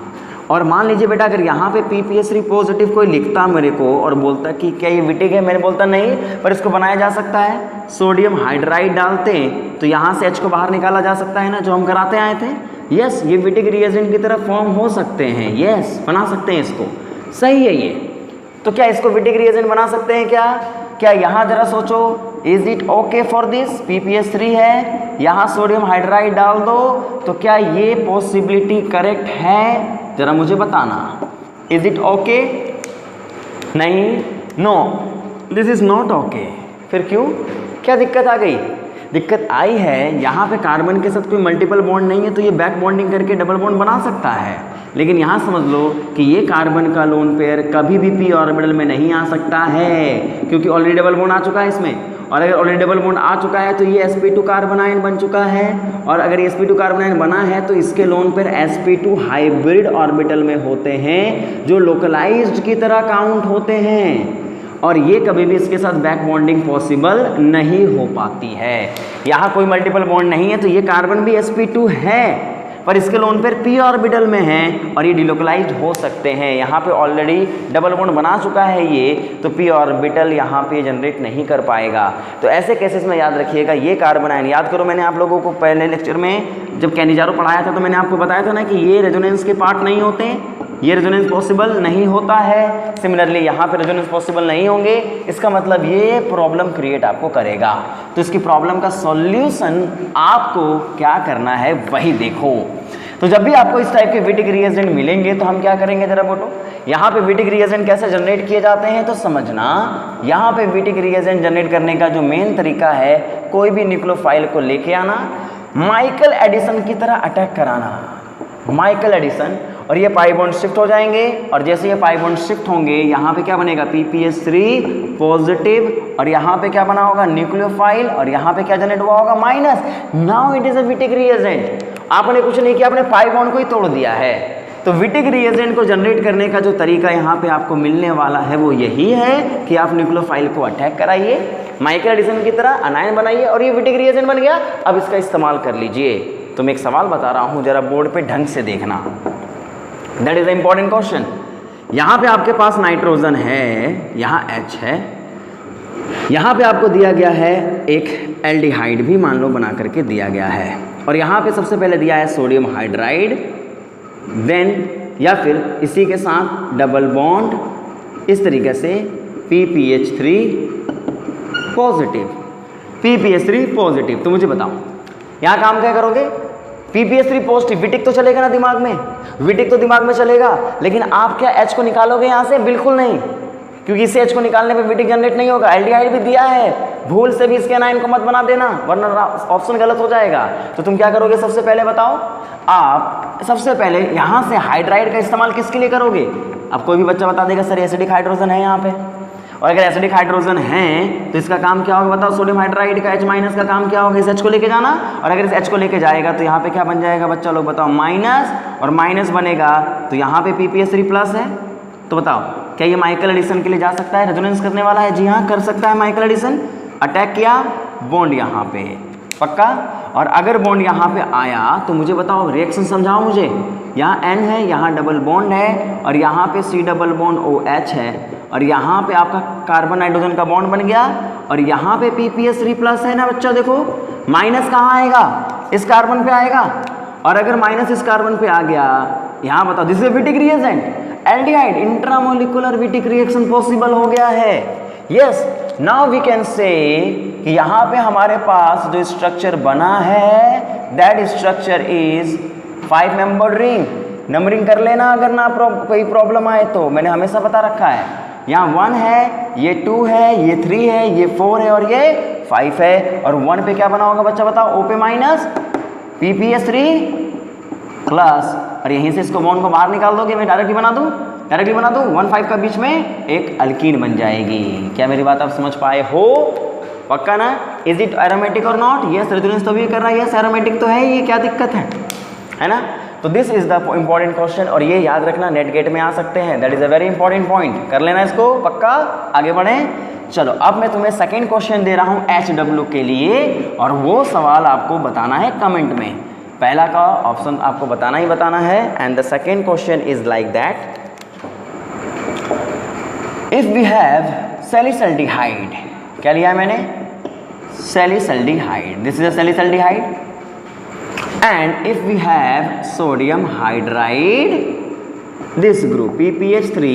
और मान लीजिए बेटा अगर यहाँ पे PPS3 पॉजिटिव कोई लिखता मेरे को और बोलता कि क्या ये विटिक है, मैंने बोलता नहीं, पर इसको बनाया जा सकता है। सोडियम हाइड्राइड डालते तो यहाँ से H को बाहर निकाला जा सकता है ना, जो हम कराते आए थे। यस, ये विटिक रिएजेंट की तरह फॉर्म हो सकते हैं। यस, बना सकते हैं इसको, सही है ये। तो क्या इसको विटिक रिएजेंट बना सकते हैं क्या यहाँ जरा सोचो, is it okay for this? PPS3 है, यहाँ सोडियम हाइड्राइड डाल दो, तो क्या ये पॉसिबिलिटी करेक्ट है? जरा मुझे बताना, इज इट ओके? नहीं, no, this is not okay. फिर क्यों, क्या दिक्कत आ गई? दिक्कत आई है यहाँ पे कार्बन के साथ कोई मल्टीपल बॉन्ड नहीं है तो ये बैक बॉन्डिंग करके डबल बॉन्ड बना सकता है। लेकिन यहाँ समझ लो कि ये कार्बन का लोन पेयर कभी भी p ऑर्बिटल में नहीं आ सकता है, क्योंकि ऑलरेडी डबल बॉन्ड आ चुका है इसमें। और अगर ऑलरेडी डबल बॉन्ड आ चुका है तो ये sp2 कार्बन आयन बन चुका है। और अगर ये sp2 कार्बन आयन बना है तो इसके lone pair sp2 hybrid orbital में होते हैं, जो लोकलाइज्ड की तरह काउंट होते हैं। और ये कभी भी इसके साथ बैक बॉन्डिंग पॉसिबल नहीं हो पाती है। यहाँ कोई मल्टीपल बॉन्ड नहीं है तो ये कार्बन भी sp2 है, पर इसके लोन पेयर p ऑर्बिटल में हैं और ये डिलोकलाइज्ड हो सकते हैं। यहाँ पे ऑलरेडी डबल बॉन्ड बना चुका है ये, तो p ऑर्बिटल यहाँ पे जनरेट नहीं कर पाएगा। तो ऐसे केसेस में याद रखिएगा, ये कार्बन आयन याद करो, मैंने आप लोगों को पहले लेक्चर में जब कैनिजारो पढ़ाया था तो मैंने आपको बताया था ना कि ये रेजोनेंस के पार्ट नहीं होते, ये रेजोनेंस पॉसिबल नहीं होता है। सिमिलरली यहाँ पे रेजोनेंस पॉसिबल नहीं होंगे, इसका मतलब ये प्रॉब्लम क्रिएट आपको करेगा। तो इसकी प्रॉब्लम का सॉल्यूशन आपको क्या करना है वही देखो। तो जब भी आपको इस टाइप के विटिक रिएजेंट मिलेंगे तो हम क्या करेंगे जरा बोलो। यहाँ पे विटिक रिएजेंट कैसे जनरेट किए जाते हैं तो समझना, यहाँ पे विटिक रिएजेंट जनरेट करने का जो मेन तरीका है, कोई भी न्यूक्लियोफाइल को लेके आना, माइकल एडिसन की तरह अटैक कराना, माइकल एडिसन, और ये पाई बॉन्ड शिफ्ट हो जाएंगे। और जैसे ये पाई बॉन्ड शिफ्ट होंगे यहाँ पे क्या बनेगा, PPS3 पॉजिटिव, और यहाँ पे क्या बना होगा, न्यूक्लियोफाइल, और यहाँ पे क्या जनरेट हुआ होगा, minus. Now it is a Wittig reagent. आपने कुछ नहीं किया, आपने पाई बॉन्ड को ही तोड़ दिया है। तो विटिक रिएजेंट को जनरेट करने का जो तरीका यहाँ पे आपको मिलने वाला है वो यही है कि आप न्यूक्लियोफाइल को अटैक कराइए, माइकल एडिसन की तरह अनायन बनाइए, और ये विटिक रिएजेंट बन गया। अब इसका इस्तेमाल कर लीजिए। तो मैं एक सवाल बता रहा हूँ, जरा बोर्ड पे ढंग से देखना, that is the important question. यहाँ पे आपके पास नाइट्रोजन है, यहाँ H है, यहाँ पे आपको दिया गया है एक एल्डिहाइड भी मान लो बना करके दिया गया है, और यहाँ पे सबसे पहले दिया है सोडियम हाइड्राइड, देन या फिर इसी के साथ डबल बॉन्ड इस तरीके से PPH3 पॉजिटिव, PPS3 पॉजिटिव। तो मुझे बताओ यहाँ काम क्या करोगे, PPS3 पॉजिटिव, विटिक तो चलेगा ना दिमाग में, विटिक तो दिमाग में चलेगा, लेकिन आप क्या H को निकालोगे यहाँ से, बिल्कुल नहीं, क्योंकि इसे H को निकालने पे विटिक जनरेट नहीं होगा। एल्डिहाइड भी दिया है, भूल से भी इसके अनायन को मत बना देना वरना ऑप्शन गलत हो जाएगा। तो तुम क्या करोगे, सबसे पहले बताओ, आप सबसे पहले यहाँ से हाइड्राइड का इस्तेमाल किसके लिए करोगे। अब कोई भी बच्चा बता देगा सर एसिडिक हाइड्रोजन है यहाँ पे, और अगर एसिडिक हाइड्रोजन है तो इसका काम क्या होगा बताओ, सोडियम हाइड्राइड का H- का काम क्या होगा, इस H को लेके जाना, और अगर इस H को लेके जाएगा तो यहाँ पे क्या बन जाएगा बच्चा लोग बताओ, माइनस, और माइनस बनेगा तो यहाँ पे PPS3 प्लस है। तो बताओ क्या ये माइकल एडिसन के लिए जा सकता है, रेजोनेंस करने वाला है, जी हाँ कर सकता है माइकल एडिसन। अटैक किया, बॉन्ड यहाँ पे पक्का, और अगर बॉन्ड यहाँ पे आया तो मुझे बताओ रिएक्शन समझाओ मुझे, यहाँ N है, यहाँ डबल बॉन्ड है, और यहाँ पे C डबल बॉन्ड OH है, और यहाँ पे आपका कार्बन नाइट्रोजन का बॉन्ड बन गया, और यहाँ पे PPS3 प्लस है ना बच्चा, देखो माइनस कहाँ आएगा, इस कार्बन पे आएगा, और अगर माइनस इस कार्बन पे आ गया, यहाँ बताओ this is Wittig reagent, aldehyde intramolecular Wittig reaction possible हो गया है। Yes, now we can say कि यहाँ पे हमारे पास जो स्ट्रक्चर बना है that structure is 5 membered ring. Numbering कर लेना अगर ना कोई प्रॉब्लम आए तो, मैंने हमेशा बता रखा है। यहाँ 1 है, ये 2 है, ये 3 है, ये 4 है और ये 5 है, और 1 पे क्या बना होगा बच्चा बताओ, O पे माइनस PPS3 प्लस, और यहीं से इसको बॉन्ड को बाहर निकाल दोगे, मैं डायरेक्टली बना दूं 1 5 का बीच में एक अल्कीन बन जाएगी। क्या मेरी बात आप समझ पाए हो? पक्का ना? इज इट एरोमेटिक और नॉट? यस, रेजोनेंस तो भी कर रहा है, यस एरोमेटिक तो है, ये क्या दिक्कत है ना? तो this is the important question, और ये याद रखना नेट गेट में आ सकते हैं, that is a very important point. कर लेना इसको पक्का, आगे बढ़ें। चलो अब मैं तुम्हें सेकेंड क्वेश्चन दे रहा हूं HW के लिए, और वो सवाल आपको बताना है कमेंट में। पहला का ऑप्शन आपको बताना ही बताना है, and the second question is like that, if we have salicylaldehyde, क्या लिया है मैंने, salicylaldehyde, this is a salicylaldehyde, and if we have sodium hydride, this group PPH3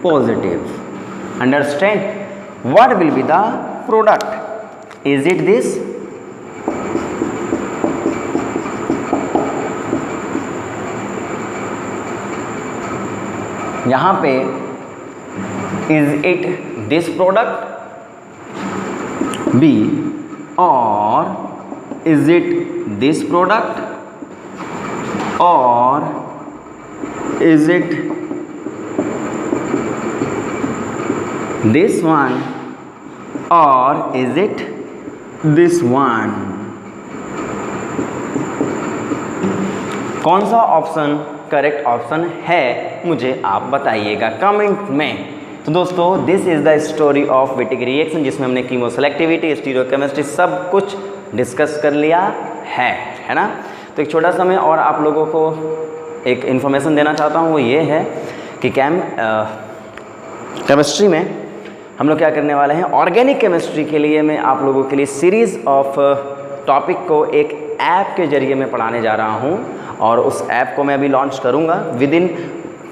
positive, understand, what will be the product? Is it this? यहाँ पे is it this product? B, or is it this product? Or is it this one? Or is it this one? कौन सा option correct option है मुझे आप बताइएगा comment में। तो दोस्तों this is the story of Wittig reaction, जिसमें हमने कीमो सेलेक्टिविटी, स्टीरियोकेमिस्ट्री सब कुछ डिस्कस कर लिया है ना। तो एक छोटा सा मैं और आप लोगों को एक इन्फॉर्मेशन देना चाहता हूँ, वो ये है कि केमिस्ट्री में हम लोग क्या करने वाले हैं, ऑर्गेनिक केमिस्ट्री के लिए मैं आप लोगों के लिए सीरीज़ ऑफ टॉपिक को एक ऐप के ज़रिए मैं पढ़ाने जा रहा हूं, और उस ऐप को मैं अभी लॉन्च करूंगा। विद इन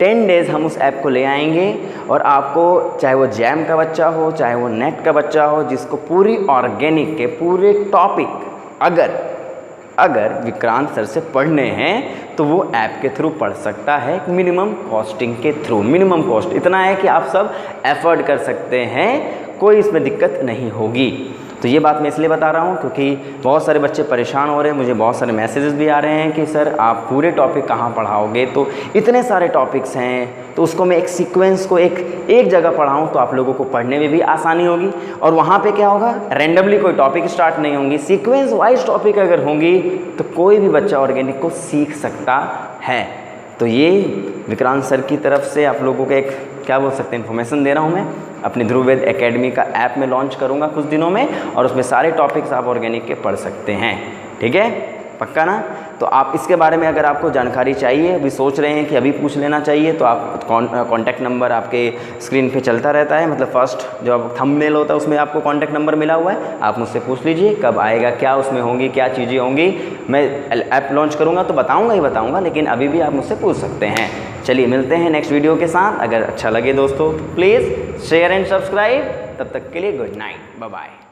10 डेज़ हम उस ऐप को ले आएंगे, और आपको चाहे वो जैम का बच्चा हो, चाहे वो नेट का बच्चा हो, जिसको पूरी ऑर्गेनिक के पूरे टॉपिक अगर विक्रांत सर से पढ़ने हैं तो वो ऐप के थ्रू पढ़ सकता है, मिनिमम कॉस्टिंग के थ्रू। मिनिमम कॉस्ट इतना है कि आप सब एफर्ड कर सकते हैं, कोई इसमें दिक्कत नहीं होगी। तो ये बात मैं इसलिए बता रहा हूँ क्योंकि बहुत सारे बच्चे परेशान हो रहे हैं, मुझे बहुत सारे मैसेजेस भी आ रहे हैं कि सर आप पूरे टॉपिक कहाँ पढ़ाओगे, तो इतने सारे टॉपिक्स हैं, तो उसको मैं एक सीक्वेंस को एक जगह पढ़ाऊँ तो आप लोगों को पढ़ने में भी आसानी होगी। और वहाँ पे क्या होगा, रैंडमली कोई टॉपिक स्टार्ट नहीं होंगी, सीक्वेंस वाइज टॉपिक अगर होंगी तो कोई भी बच्चा ऑर्गेनिक को सीख सकता है। तो ये विक्रांत सर की तरफ से आप लोगों को एक क्या बोल सकते हैं इन्फॉर्मेशन दे रहा हूँ मैं। अपनी ध्रुव वेद एकेडमी का ऐप में लॉन्च करूँगा कुछ दिनों में, और उसमें सारे टॉपिक्स आप ऑर्गेनिक के पढ़ सकते हैं, ठीक है, पक्का ना। तो आप इसके बारे में अगर आपको जानकारी चाहिए, अभी सोच रहे हैं कि अभी पूछ लेना चाहिए, तो आप कॉन्टैक्ट नंबर आपके स्क्रीन पे चलता रहता है, मतलब फर्स्ट जो थंबनेल होता है उसमें आपको कॉन्टैक्ट नंबर मिला हुआ है, आप मुझसे पूछ लीजिए कब आएगा, क्या उसमें होंगी, क्या चीज़ें होंगी। मैं ऐप लॉन्च करूँगा तो बताऊँगा ही बताऊँगा, लेकिन अभी भी आप मुझसे पूछ सकते हैं। चलिए मिलते हैं नेक्स्ट वीडियो के साथ। अगर अच्छा लगे दोस्तों तो प्लीज़ शेयर एंड सब्सक्राइब। तब तक के लिए गुड नाइट, बाय बाय।